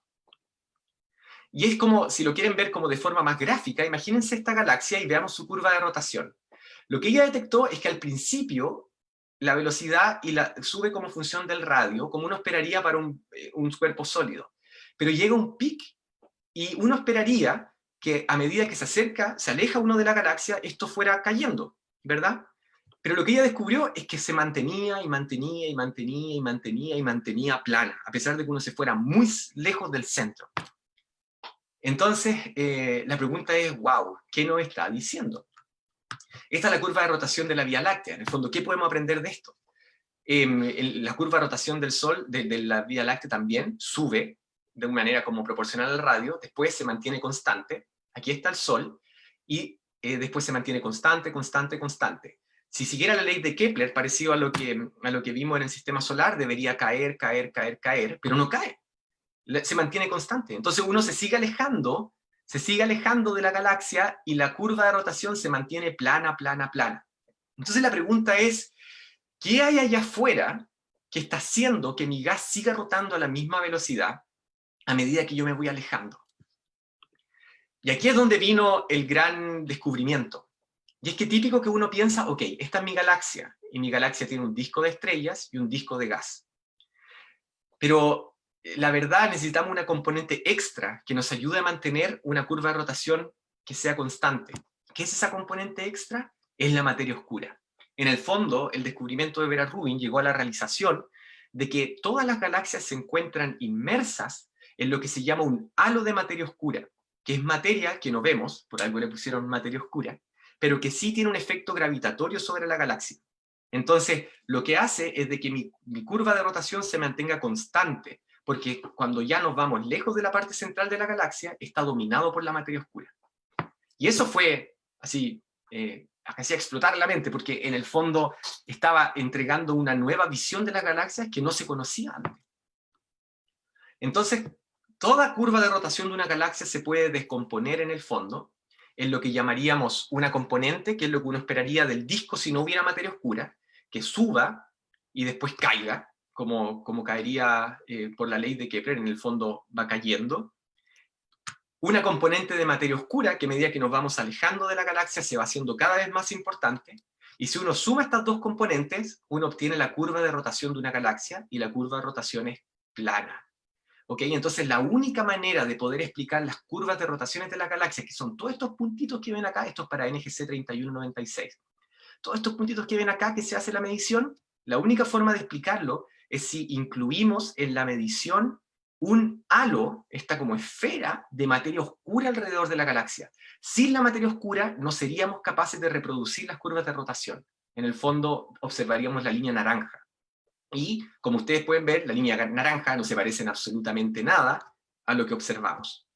Y es como, si lo quieren ver como de forma más gráfica, imagínense esta galaxia y veamos su curva de rotación. Lo que ella detectó es que al principio la velocidad y sube como función del radio, como uno esperaría para un cuerpo sólido. Pero llega un pic y uno esperaría que a medida que se acerca, se aleja uno de la galaxia, esto fuera cayendo, ¿verdad? Pero lo que ella descubrió es que se mantenía y mantenía y mantenía y mantenía y mantenía plana, a pesar de que uno se fuera muy lejos del centro. Entonces, la pregunta es, wow, ¿qué nos está diciendo? Esta es la curva de rotación de la Vía Láctea. En el fondo, ¿qué podemos aprender de esto? La curva de rotación del Sol, de la Vía Láctea también, sube de una manera como proporcional al radio, después se mantiene constante, aquí está el Sol, y después se mantiene constante, constante, constante. Si siguiera la ley de Kepler, parecido a lo que vimos en el sistema solar, debería caer, caer, caer, caer, pero no cae. Se mantiene constante. Entonces uno se sigue alejando de la galaxia y la curva de rotación se mantiene plana, plana, plana. Entonces la pregunta es, ¿qué hay allá afuera que está haciendo que mi gas siga rotando a la misma velocidad a medida que yo me voy alejando? Y aquí es donde vino el gran descubrimiento. Y es que típico que uno piensa, ok, esta es mi galaxia, y mi galaxia tiene un disco de estrellas y un disco de gas. Pero la verdad necesitamos una componente extra que nos ayude a mantener una curva de rotación que sea constante. ¿Qué es esa componente extra? Es la materia oscura. En el fondo, el descubrimiento de Vera Rubin llegó a la realización de que todas las galaxias se encuentran inmersas en lo que se llama un halo de materia oscura, que es materia que no vemos, por algo le pusieron materia oscura, pero que sí tiene un efecto gravitatorio sobre la galaxia. Entonces, lo que hace es de que mi curva de rotación se mantenga constante, porque cuando ya nos vamos lejos de la parte central de la galaxia, está dominado por la materia oscura. Y eso fue así, hacía explotar la mente, porque en el fondo estaba entregando una nueva visión de las galaxias que no se conocía antes. Entonces, toda curva de rotación de una galaxia se puede descomponer en el fondo, en lo que llamaríamos una componente, que es lo que uno esperaría del disco si no hubiera materia oscura, que suba y después caiga, como caería por la ley de Kepler, en el fondo va cayendo. Una componente de materia oscura, que a medida que nos vamos alejando de la galaxia se va haciendo cada vez más importante, y si uno suma estas dos componentes, uno obtiene la curva de rotación de una galaxia, y la curva de rotación es plana. ¿Ok? Entonces la única manera de poder explicar las curvas de rotaciones de la galaxia, que son todos estos puntitos que ven acá, estos para NGC 3196, todos estos puntitos que ven acá que se hace la medición, la única forma de explicarlo es si incluimos en la medición un halo, esta como esfera de materia oscura alrededor de la galaxia. Sin la materia oscura no seríamos capaces de reproducir las curvas de rotación. En el fondo observaríamos la línea naranja. Y, como ustedes pueden ver, la línea naranja no se parece en absolutamente nada a lo que observamos.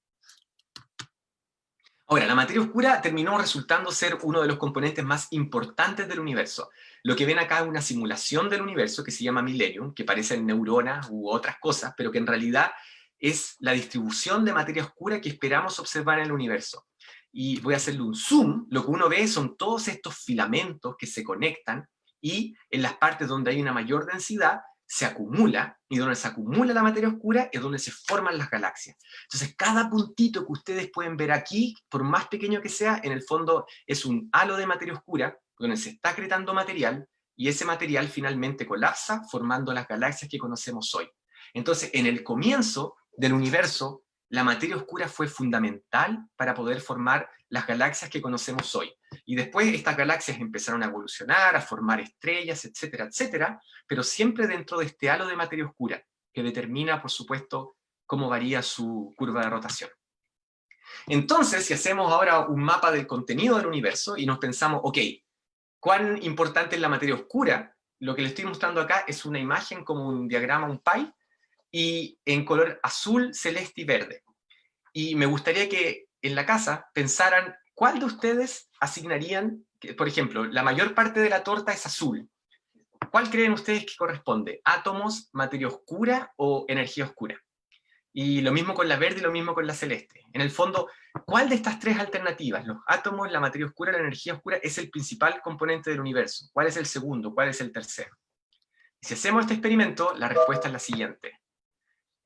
Ahora, la materia oscura terminó resultando ser uno de los componentes más importantes del universo. Lo que ven acá es una simulación del universo que se llama Millennium, que parecen neuronas u otras cosas, pero que en realidad es la distribución de materia oscura que esperamos observar en el universo. Y voy a hacerle un zoom. Lo que uno ve son todos estos filamentos que se conectan, y en las partes donde hay una mayor densidad se acumula, y donde se acumula la materia oscura es donde se forman las galaxias. Entonces cada puntito que ustedes pueden ver aquí, por más pequeño que sea, en el fondo es un halo de materia oscura donde se está acretando material, y ese material finalmente colapsa formando las galaxias que conocemos hoy. Entonces en el comienzo del universo la materia oscura fue fundamental para poder formar las galaxias que conocemos hoy. Y después estas galaxias empezaron a evolucionar, a formar estrellas, etcétera, etcétera, pero siempre dentro de este halo de materia oscura, que determina, por supuesto, cómo varía su curva de rotación. Entonces, si hacemos ahora un mapa del contenido del universo y nos pensamos, ok, ¿cuán importante es la materia oscura? Lo que les estoy mostrando acá es una imagen como un diagrama, un pie, y en color azul, celeste y verde. Y me gustaría que en la casa pensaran cuál de ustedes asignarían, por ejemplo, la mayor parte de la torta es azul. ¿Cuál creen ustedes que corresponde? ¿Átomos, materia oscura o energía oscura? Y lo mismo con la verde y lo mismo con la celeste. En el fondo, ¿cuál de estas tres alternativas, los átomos, la materia oscura, la energía oscura, es el principal componente del universo? ¿Cuál es el segundo? ¿Cuál es el tercero? Y si hacemos este experimento, la respuesta es la siguiente.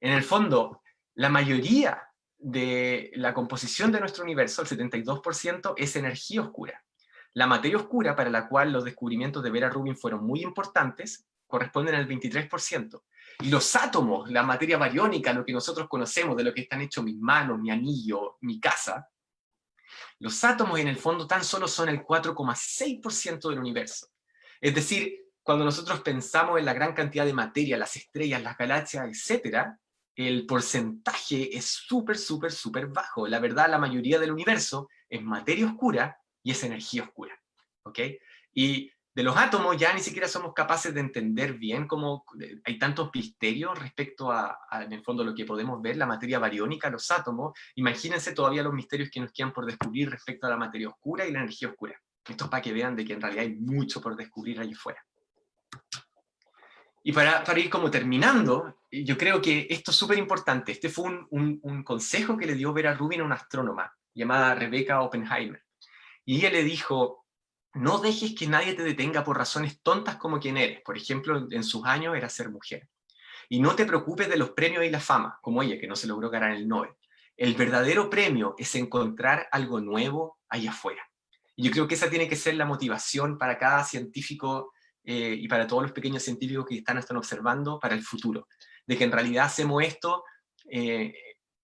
En el fondo, la mayoría de la composición de nuestro universo, el 72%, es energía oscura. La materia oscura, para la cual los descubrimientos de Vera Rubin fueron muy importantes, corresponden al 23%. Y los átomos, la materia bariónica, lo que nosotros conocemos, de lo que están hechos mis manos, mi anillo, mi casa, los átomos en el fondo tan solo son el 4,6% del universo. Es decir, cuando nosotros pensamos en la gran cantidad de materia, las estrellas, las galaxias, etcétera, el porcentaje es súper, súper, súper bajo. La verdad, la mayoría del universo es materia oscura y es energía oscura. ¿Ok? Y de los átomos ya ni siquiera somos capaces de entender bien cómo hay tantos misterios respecto a, en el fondo, lo que podemos ver, la materia bariónica, los átomos. Imagínense todavía los misterios que nos quedan por descubrir respecto a la materia oscura y la energía oscura. Esto es para que vean de que en realidad hay mucho por descubrir allí fuera. Y para ir como terminando, yo creo que esto es súper importante. Este fue un consejo que le dio Vera Rubin a una astrónoma llamada Rebecca Oppenheimer. Y ella le dijo: no dejes que nadie te detenga por razones tontas como quien eres. Por ejemplo, en sus años era ser mujer. Y no te preocupes de los premios y la fama, como ella, que no se logró ganar el Nobel. El verdadero premio es encontrar algo nuevo allá afuera. Y yo creo que esa tiene que ser la motivación para cada científico y para todos los pequeños científicos que están observando para el futuro. De que en realidad hacemos esto eh,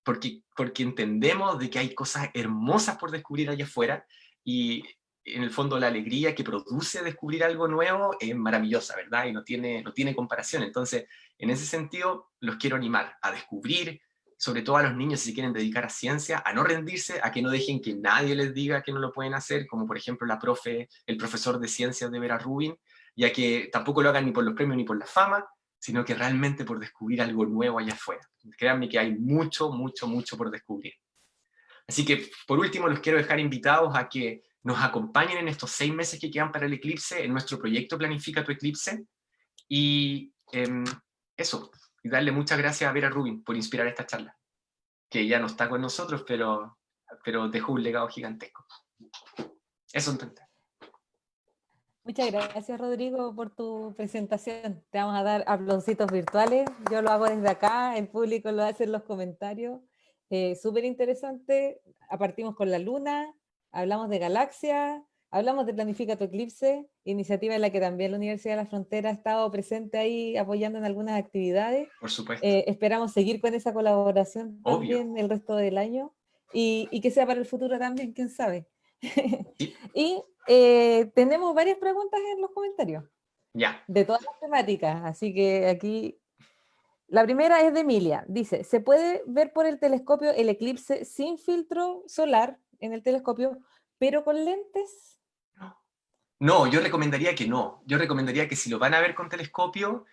porque entendemos de que hay cosas hermosas por descubrir allá afuera, y en el fondo la alegría que produce descubrir algo nuevo es maravillosa, ¿verdad? Y no tiene comparación. Entonces, en ese sentido, los quiero animar a descubrir, sobre todo a los niños si se quieren dedicar a ciencia, a no rendirse, a que no dejen que nadie les diga que no lo pueden hacer, como por ejemplo el profesor de ciencias de Vera Rubin, ya que tampoco lo hagan ni por los premios ni por la fama, sino que realmente por descubrir algo nuevo allá afuera. Créanme que hay mucho, mucho, mucho por descubrir. Así que, por último, los quiero dejar invitados a que nos acompañen en estos 6 meses que quedan para el eclipse, en nuestro proyecto Planifica tu Eclipse, y eso, y darle muchas gracias a Vera Rubin por inspirar esta charla, que ya no está con nosotros, pero dejó un legado gigantesco. Eso entonces. Muchas gracias, Rodrigo, por tu presentación. Te vamos a dar aplausitos virtuales. Yo lo hago desde acá, el público lo hace en los comentarios. Súper interesante. Partimos con la luna, hablamos de galaxias, hablamos de Planifica tu Eclipse, iniciativa en la que también la Universidad de la Frontera ha estado presente ahí apoyando en algunas actividades. Por supuesto. Esperamos seguir con esa colaboración Obvio. también el resto del año y que sea para el futuro también, quién sabe. Sí. Y tenemos varias preguntas en los comentarios. Ya. De todas las temáticas, así que aquí... La primera es de Emilia. Dice, ¿se puede ver por el telescopio el eclipse sin filtro solar en el telescopio, pero con lentes? No, yo recomendaría que no. Yo recomendaría que si lo van a ver con telescopio,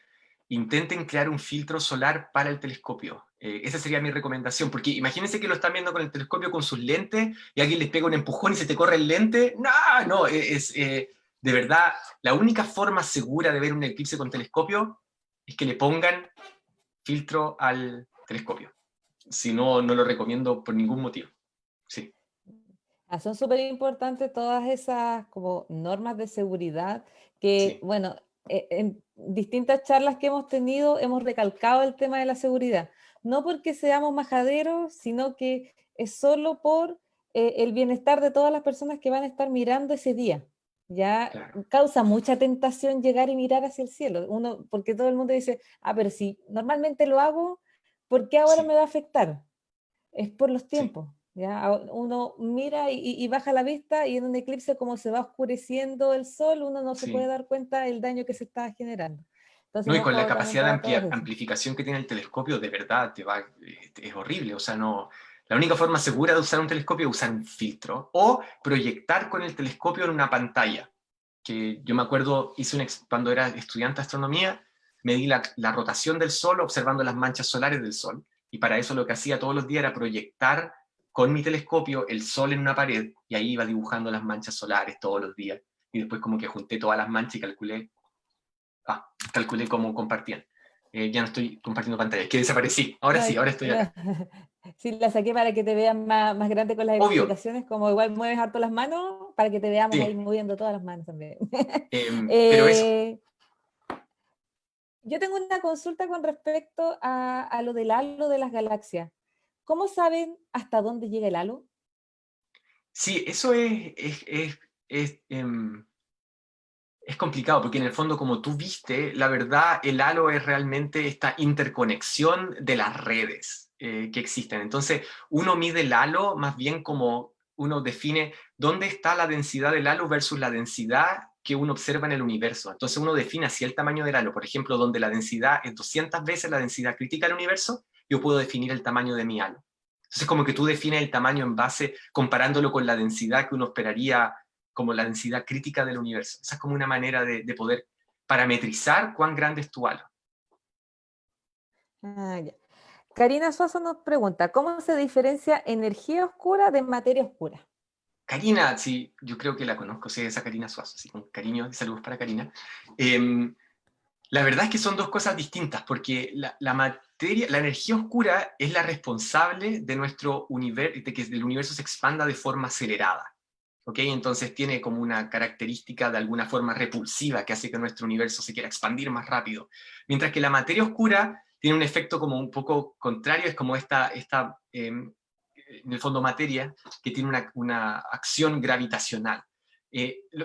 intenten crear un filtro solar para el telescopio. Esa sería mi recomendación, porque imagínense que lo están viendo con el telescopio con sus lentes y alguien les pega un empujón y se te corre el lente. No, de verdad, la única forma segura de ver un eclipse con telescopio es que le pongan filtro al telescopio. Si no, no lo recomiendo por ningún motivo. Sí. Son súper importantes todas esas como normas de seguridad que, Sí. bueno, en distintas charlas que hemos tenido hemos recalcado el tema de la seguridad. No porque seamos majaderos, sino que es solo por el bienestar de todas las personas que van a estar mirando ese día. Ya Claro. causa mucha tentación llegar y mirar hacia el cielo. Porque todo el mundo dice, pero si normalmente lo hago, ¿por qué ahora Sí. me va a afectar? Es por los Sí. tiempos. ¿Ya? Uno mira y baja la vista y en un eclipse como se va oscureciendo el sol, uno no se puede Sí. dar cuenta del daño que se está generando. Entonces, No, y con la ojo también capacidad para de todos eso. amplificación que tiene el telescopio, de verdad, es horrible. O sea, no, la única forma segura de usar un telescopio es usar un filtro o proyectar con el telescopio en una pantalla. Que yo me acuerdo, cuando era estudiante de astronomía, medí la rotación del Sol observando las manchas solares del Sol. Y para eso lo que hacía todos los días era proyectar con mi telescopio el Sol en una pared y ahí iba dibujando las manchas solares todos los días. Y después como que junté todas las manchas y calculé cómo compartían. Ya no estoy compartiendo pantalla, que desaparecí. Ahora No, sí, ahora estoy no. acá. Sí, la saqué para que te vean más grande con las Obvio, explicaciones, como igual mueves harto las manos, para que te veamos ahí sí. moviendo todas las manos también. Pero eso, Yo tengo una consulta con respecto a lo del halo de las galaxias. ¿Cómo saben hasta dónde llega el halo? sí, eso es es complicado, porque en el fondo, como tú viste, la verdad, el halo es realmente esta interconexión de las redes que existen. Entonces, uno mide el halo más bien como uno define dónde está la densidad del halo versus la densidad que uno observa en el universo. Entonces, uno define así el tamaño del halo. Por ejemplo, donde la densidad es 200 veces la densidad crítica del universo, yo puedo definir el tamaño de mi halo. Entonces, como que tú defines el tamaño en base, comparándolo con la densidad que uno esperaría como la densidad crítica del universo. Esa es como una manera de poder parametrizar cuán grande es tu halo. Ah, ya. Karina Suazo nos pregunta, ¿cómo se diferencia energía oscura de materia oscura? Karina, sí, yo creo que la conozco, sí, esa Karina Suazo, así con cariño y saludos para Karina. La verdad es que son dos cosas distintas, porque la materia, la energía oscura es la responsable de nuestro universo, de que el universo se expanda de forma acelerada. ¿Ok? Entonces tiene como una característica de alguna forma repulsiva que hace que nuestro universo se quiera expandir más rápido. Mientras que la materia oscura tiene un efecto como un poco contrario, es como en el fondo materia, que tiene una acción gravitacional.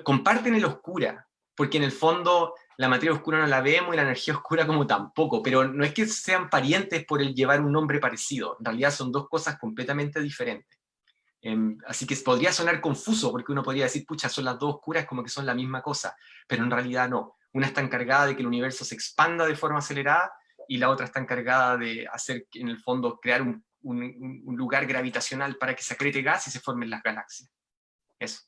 Comparten el oscura, porque en el fondo la materia oscura no la vemos y la energía oscura como tampoco, pero no es que sean parientes por el llevar un nombre parecido, en realidad son dos cosas completamente diferentes. Así que podría sonar confuso, porque uno podría decir, pucha, son las dos oscuras como que son la misma cosa, pero en realidad no. Una está encargada de que el universo se expanda de forma acelerada y la otra está encargada de hacer, en el fondo, crear un lugar gravitacional para que se acrete gas y se formen las galaxias. Eso.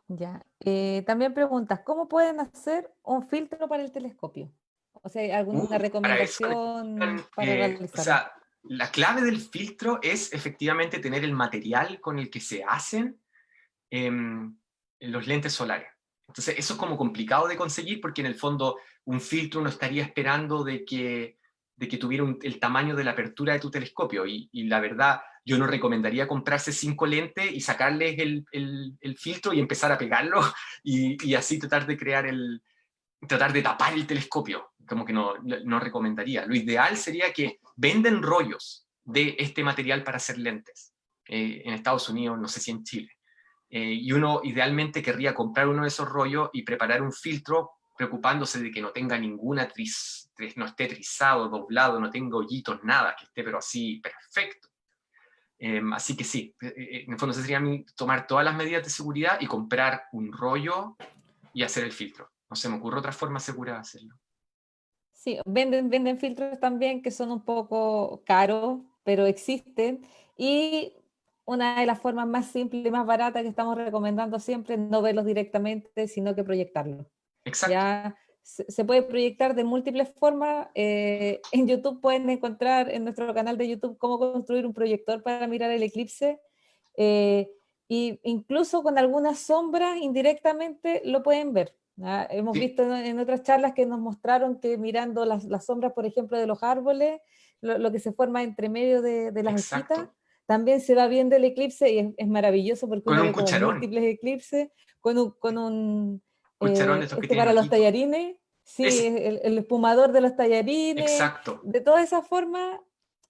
Ya. También preguntas, ¿cómo pueden hacer un filtro para el telescopio? O sea, ¿hay alguna Para eso recomendación para o realizarlo? sea, la clave del filtro es efectivamente tener el material con el que se hacen los lentes solares. Entonces, eso es como complicado de conseguir porque en el fondo un filtro uno estaría esperando de que tuviera el tamaño de la apertura de tu telescopio y la verdad, yo no recomendaría comprarse 5 lentes y sacarles el filtro y empezar a pegarlo y así tratar de tapar el telescopio, como que no recomendaría. Lo ideal sería que venden rollos de este material para hacer lentes. En Estados Unidos, no sé si en Chile. Y uno idealmente querría comprar uno de esos rollos y preparar un filtro preocupándose de que no tenga ninguna no esté trizado, doblado, no tenga hoyitos, nada, que esté pero así perfecto. Así que sí, en el fondo sería tomar todas las medidas de seguridad y comprar un rollo y hacer el filtro. No se me ocurre otra forma segura de hacerlo. Sí, venden filtros también que son un poco caros, pero existen. Y una de las formas más simples y más baratas que estamos recomendando siempre es no verlos directamente, sino que proyectarlos. Exacto. Ya se puede proyectar de múltiples formas. En YouTube pueden encontrar en nuestro canal de YouTube cómo construir un proyector para mirar el eclipse. eh, y incluso con algunas sombras indirectamente lo pueden ver. ¿Ya? Hemos Sí, visto en otras charlas que nos mostraron que mirando las sombras, por ejemplo, de los árboles, lo que se forma entre medio de las hojitas, exacto. también se va viendo el eclipse y es maravilloso porque Con uno un ve como cucharón. múltiples eclipses con un Cucharón de estos que este tienen para los hoyitos. tallarines, sí, Ese. el espumador de los tallarines, Exacto. de toda esa forma,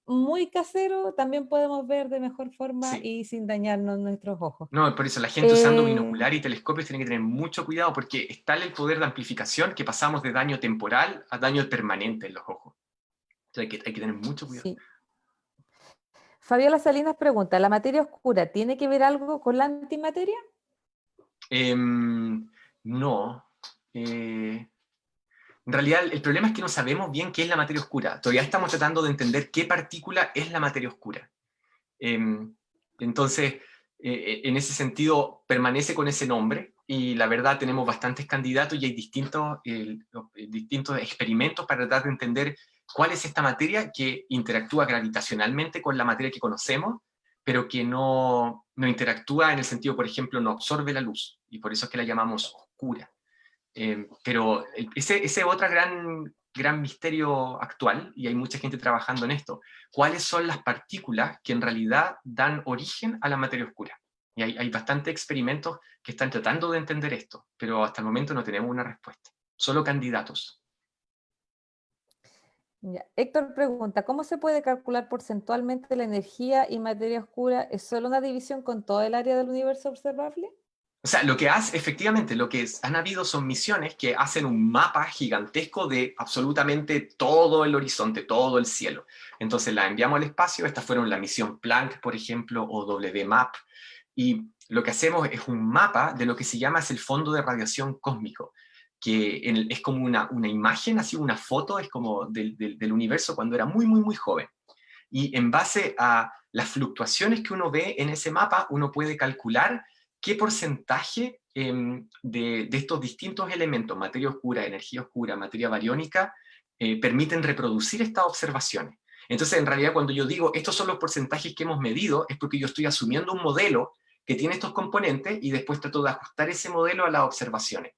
muy casero, también podemos ver de mejor forma Sí. y sin dañarnos nuestros ojos. No, por eso la gente usando Eh, binocular y telescopios tiene que tener mucho cuidado porque está el poder de amplificación que pasamos de daño temporal a daño permanente en los ojos. Entonces hay que tener mucho cuidado. sí. Fabiola Salinas pregunta, ¿la materia oscura tiene que ver algo con la antimateria? No. En realidad, el problema es que no sabemos bien qué es la materia oscura. Todavía estamos tratando de entender qué partícula es la materia oscura. Entonces, en ese sentido, permanece con ese nombre y la verdad tenemos bastantes candidatos y hay distintos experimentos para tratar de entender cuál es esta materia que interactúa gravitacionalmente con la materia que conocemos, pero que no interactúa en el sentido, por ejemplo, no absorbe la luz y por eso es que la llamamos oscura. Pero ese es otro gran misterio actual, y hay mucha gente trabajando en esto. ¿Cuáles son las partículas que en realidad dan origen a la materia oscura? Y hay bastantes experimentos que están tratando de entender esto, pero hasta el momento no tenemos una respuesta. Solo candidatos. Ya. Héctor pregunta, ¿cómo se puede calcular porcentualmente la energía y materia oscura? ¿Es solo una división con todo el área del universo observable? O sea, lo que hace, efectivamente, lo que han habido son misiones que hacen un mapa gigantesco de absolutamente todo el horizonte, todo el cielo. Entonces la enviamos al espacio, estas fueron la misión Planck, por ejemplo, o WMAP, y lo que hacemos es un mapa de lo que se llama es el fondo de radiación cósmico, que es como una imagen, así una foto, es como del universo cuando era muy, muy, muy joven. Y en base a las fluctuaciones que uno ve en ese mapa, uno puede calcular qué porcentaje de estos distintos elementos, materia oscura, materia bariónica, permiten reproducir estas observaciones. Entonces, en realidad, cuando yo digo, estos son los porcentajes que hemos medido, es porque yo estoy asumiendo un modelo que tiene estos componentes y después trato de ajustar ese modelo a las observaciones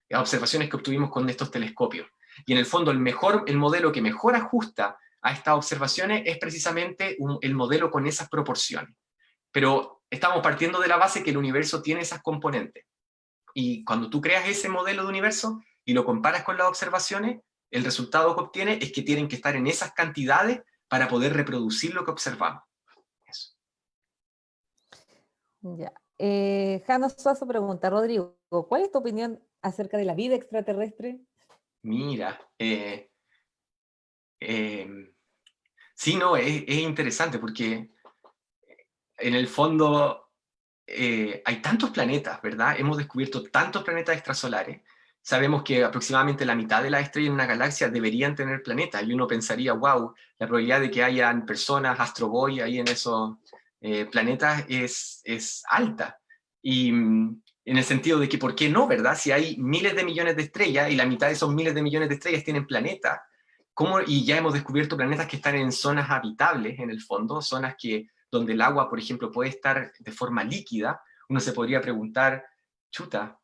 que obtuvimos con estos telescopios. Y en el fondo, el modelo que mejor ajusta a estas observaciones es precisamente el modelo con esas proporciones. Pero estamos partiendo de la base que el universo tiene esas componentes. Y cuando tú creas ese modelo de universo y lo comparas con las observaciones, el resultado que obtienes es que tienen que estar en esas cantidades para poder reproducir lo que observamos. Eso. Ya. Jano Suazo pregunta, Rodrigo, ¿cuál es tu opinión acerca de la vida extraterrestre? Mira, sí, no, es interesante porque en el fondo hay tantos planetas, ¿verdad? Hemos descubierto tantos planetas extrasolares. Sabemos que aproximadamente la mitad de las estrellas en una galaxia deberían tener planetas, y uno pensaría, wow, la probabilidad de que hayan personas, astroboy ahí en esos planetas es alta. Y en el sentido de que, ¿por qué no, verdad? Si hay miles de millones de estrellas y la mitad de esos miles de millones de estrellas tienen planetas, y ya hemos descubierto planetas que están en zonas habitables, en el fondo, zonas donde el agua, por ejemplo, puede estar de forma líquida, uno se podría preguntar, chuta,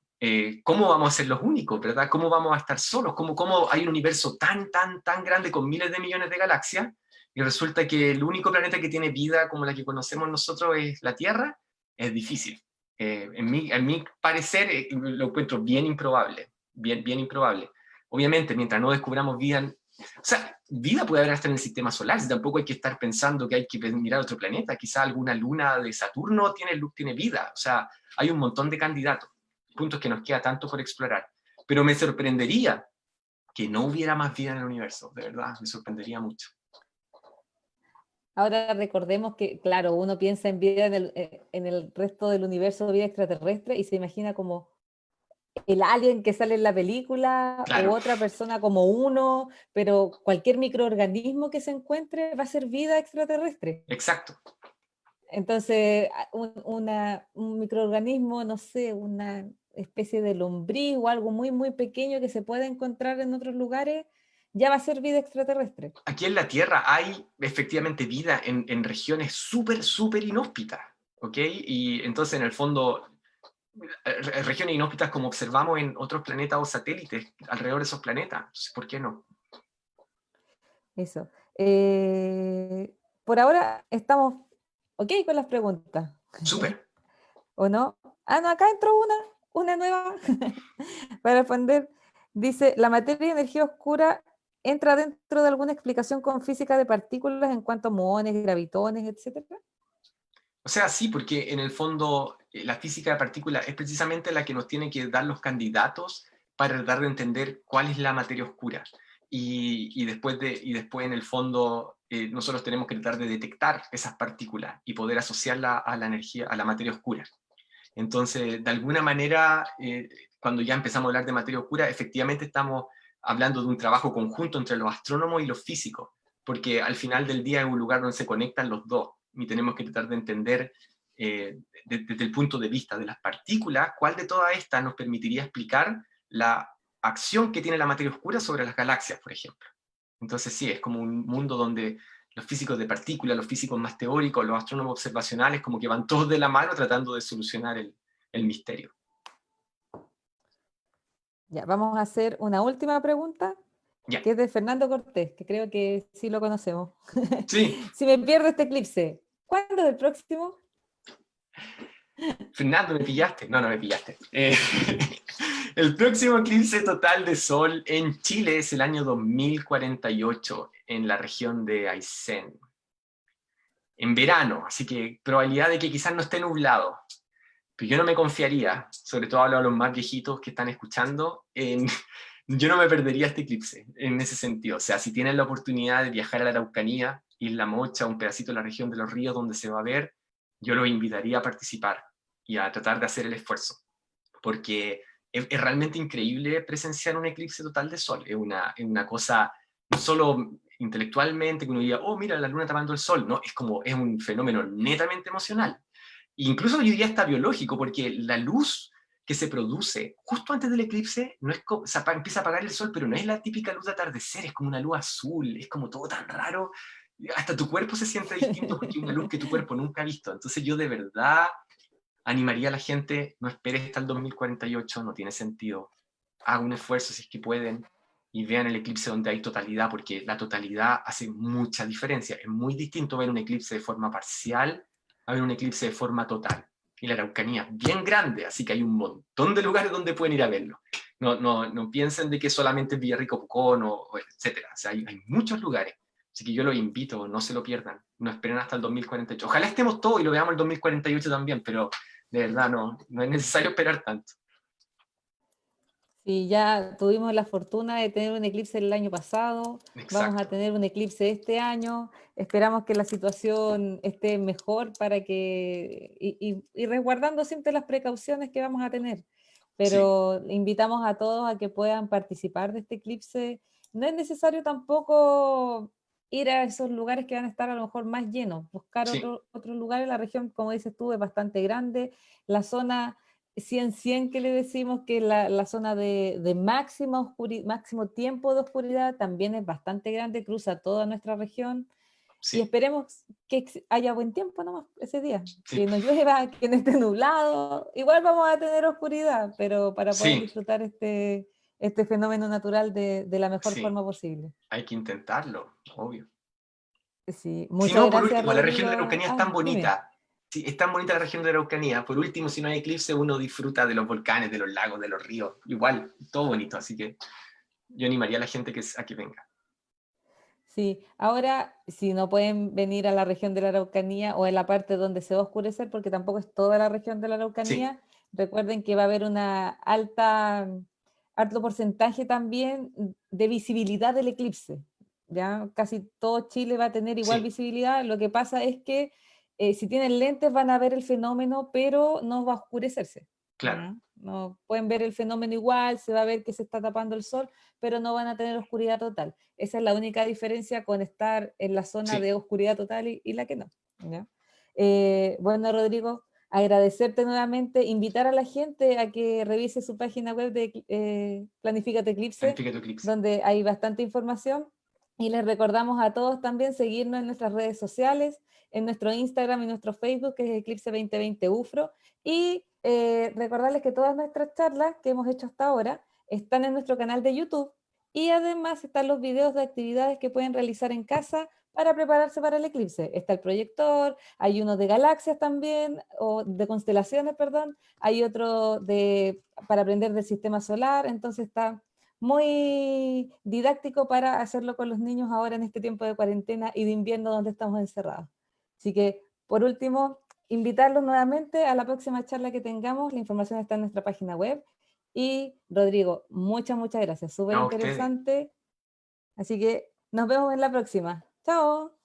¿cómo vamos a ser los únicos, verdad? ¿Cómo vamos a estar solos? ¿Cómo hay un universo tan, tan, tan grande con miles de millones de galaxias y resulta que el único planeta que tiene vida como la que conocemos nosotros es la Tierra? Es difícil. En mi parecer, lo encuentro bien improbable, bien, bien improbable. Obviamente, mientras no descubramos vida, o sea, vida puede haber hasta en el sistema solar, si tampoco hay que estar pensando que hay que mirar a otro planeta, quizá alguna luna de Saturno tiene vida, o sea, hay un montón de candidatos, puntos que nos queda tanto por explorar. Pero me sorprendería que no hubiera más vida en el universo, de verdad, me sorprendería mucho. Ahora recordemos que, claro, uno piensa en vida en el resto del universo, vida extraterrestre, y se imagina como el alien que sale en la película u Claro, otra persona como uno, pero cualquier microorganismo que se encuentre va a ser vida extraterrestre. exacto. Entonces, un microorganismo, no sé, una especie de lombriz o algo muy, muy pequeño que se puede encontrar en otros lugares, ya va a ser vida extraterrestre. Aquí en la Tierra hay efectivamente vida en regiones súper, súper inhóspitas, ¿ok? Y entonces en el fondo regiones inhóspitas como observamos en otros planetas o satélites alrededor de esos planetas. Entonces, ¿por qué no? Eso. Por ahora estamos ok con las preguntas, Súper. ¿o no? Ah, no, acá entró una nueva para responder. Dice, ¿la materia y energía oscura entra dentro de alguna explicación con física de partículas en cuanto a muones, gravitones, etcétera? O sea, sí, porque en el fondo la física de partículas es precisamente la que nos tiene que dar los candidatos para tratar de entender cuál es la materia oscura. Y después en el fondo nosotros tenemos que tratar de detectar esas partículas y poder asociarla a la energía, a la materia oscura. Entonces, de alguna manera, cuando ya empezamos a hablar de materia oscura, efectivamente estamos hablando de un trabajo conjunto entre los astrónomos y los físicos, porque al final del día es un lugar donde se conectan los dos, y tenemos que tratar de entender desde el punto de vista de las partículas, cuál de todas estas nos permitiría explicar la acción que tiene la materia oscura sobre las galaxias, por ejemplo. Entonces sí, es como un mundo donde los físicos de partículas, los físicos más teóricos, los astrónomos observacionales, como que van todos de la mano tratando de solucionar el misterio. Ya, vamos a hacer una última pregunta, Ya, que es de Fernando Cortés, que creo que sí lo conocemos. sí, Si me pierdo este eclipse, ¿cuándo es el próximo? Fernando, me pillaste. No, no me pillaste. El próximo eclipse total de Sol en Chile es el año 2048, en la región de Aysén, en verano, así que probabilidad de que quizás no esté nublado. Pero yo no me confiaría, sobre todo a los más viejitos que están escuchando, yo no me perdería este eclipse en ese sentido. O sea, si tienen la oportunidad de viajar a la Araucanía, Isla Mocha, un pedacito de la región de los ríos donde se va a ver, yo los invitaría a participar y a tratar de hacer el esfuerzo. Porque es realmente increíble presenciar un eclipse total de sol. Es una cosa, no solo intelectualmente, que uno diga, oh, mira, la luna tapando el sol. No, es un fenómeno netamente emocional. Incluso yo diría hasta biológico, porque la luz que se produce justo antes del eclipse no es empieza a apagar el sol, pero no es la típica luz de atardecer, es como una luz azul, es como todo tan raro. Hasta tu cuerpo se siente distinto porque es una luz que tu cuerpo nunca ha visto. Entonces yo de verdad animaría a la gente, no esperes hasta el 2048, no tiene sentido. Hagan un esfuerzo si es que pueden y vean el eclipse donde hay totalidad, porque la totalidad hace mucha diferencia. Es muy distinto ver un eclipse de forma parcial a ver un eclipse de forma total. Y la Araucanía es bien grande, así que hay un montón de lugares donde pueden ir a verlo. No piensen de que solamente es Villarrico, Pucón, etcétera. O sea, hay muchos lugares. Así que yo los invito, no se lo pierdan. No esperen hasta el 2048. Ojalá estemos todos y lo veamos el 2048 también, pero de verdad no es necesario esperar tanto. Sí, ya tuvimos la fortuna de tener un eclipse el año pasado, vamos a Exacto. tener un eclipse este año, esperamos que la situación esté mejor para que, y resguardando siempre las precauciones que vamos a tener, Sí, pero invitamos a todos a que puedan participar de este eclipse. No es necesario tampoco ir a esos lugares que van a estar a lo mejor más llenos, buscar sí, otro lugar en la región, como dices tú, es bastante grande, la zona 100-100 que le decimos que la zona de máximo tiempo de oscuridad también es bastante grande, cruza toda nuestra región y sí, esperemos que haya buen tiempo nomás ese día, sí, que no llueva, que no esté nublado, igual vamos a tener oscuridad, pero para poder sí, disfrutar este fenómeno natural de la mejor sí. forma posible. Hay que intentarlo, obvio. Sí, Si muchas no, por gracias último, la región de la Rodrigo. Araucanía es Ah, tan dime. bonita. Sí, es tan bonita la región de la Araucanía. Por último, si no hay eclipse, uno disfruta de los volcanes, de los lagos, de los ríos. Igual, todo bonito. Así que yo animaría a la gente a que venga. Sí, ahora si no pueden venir a la región de la Araucanía o en la parte donde se va a oscurecer, porque tampoco es toda la región de la Sí, Araucanía, recuerden que va a haber una alto porcentaje también de visibilidad del eclipse. Ya casi todo Chile va a tener igual sí, visibilidad. Lo que pasa es que si tienen lentes van a ver el fenómeno, pero no va a oscurecerse. claro. ¿Ya? No pueden ver el fenómeno igual, se va a ver que se está tapando el sol, pero no van a tener oscuridad total. Esa es la única diferencia con estar en la zona Sí. de oscuridad total y la que no. ¿Ya? Bueno, Rodrigo, agradecerte nuevamente, invitar a la gente a que revise su página web de Planifícate Eclipse, Planifica tu eclipse. donde hay bastante información. Y les recordamos a todos también seguirnos en nuestras redes sociales, en nuestro Instagram y nuestro Facebook, que es Eclipse 2020 UFRO. Y recordarles que todas nuestras charlas que hemos hecho hasta ahora están en nuestro canal de YouTube y además están los videos de actividades que pueden realizar en casa para prepararse para el eclipse. Está el proyector, hay uno de galaxias también, o de constelaciones, perdón, hay otro para aprender del sistema solar, entonces está muy didáctico para hacerlo con los niños ahora en este tiempo de cuarentena y de invierno donde estamos encerrados. Así que, por último, invitarlos nuevamente a la próxima charla que tengamos. La información está en nuestra página web. Y Rodrigo, muchas gracias. Súper No, a ustedes. interesante. Así que nos vemos en la próxima. Chao.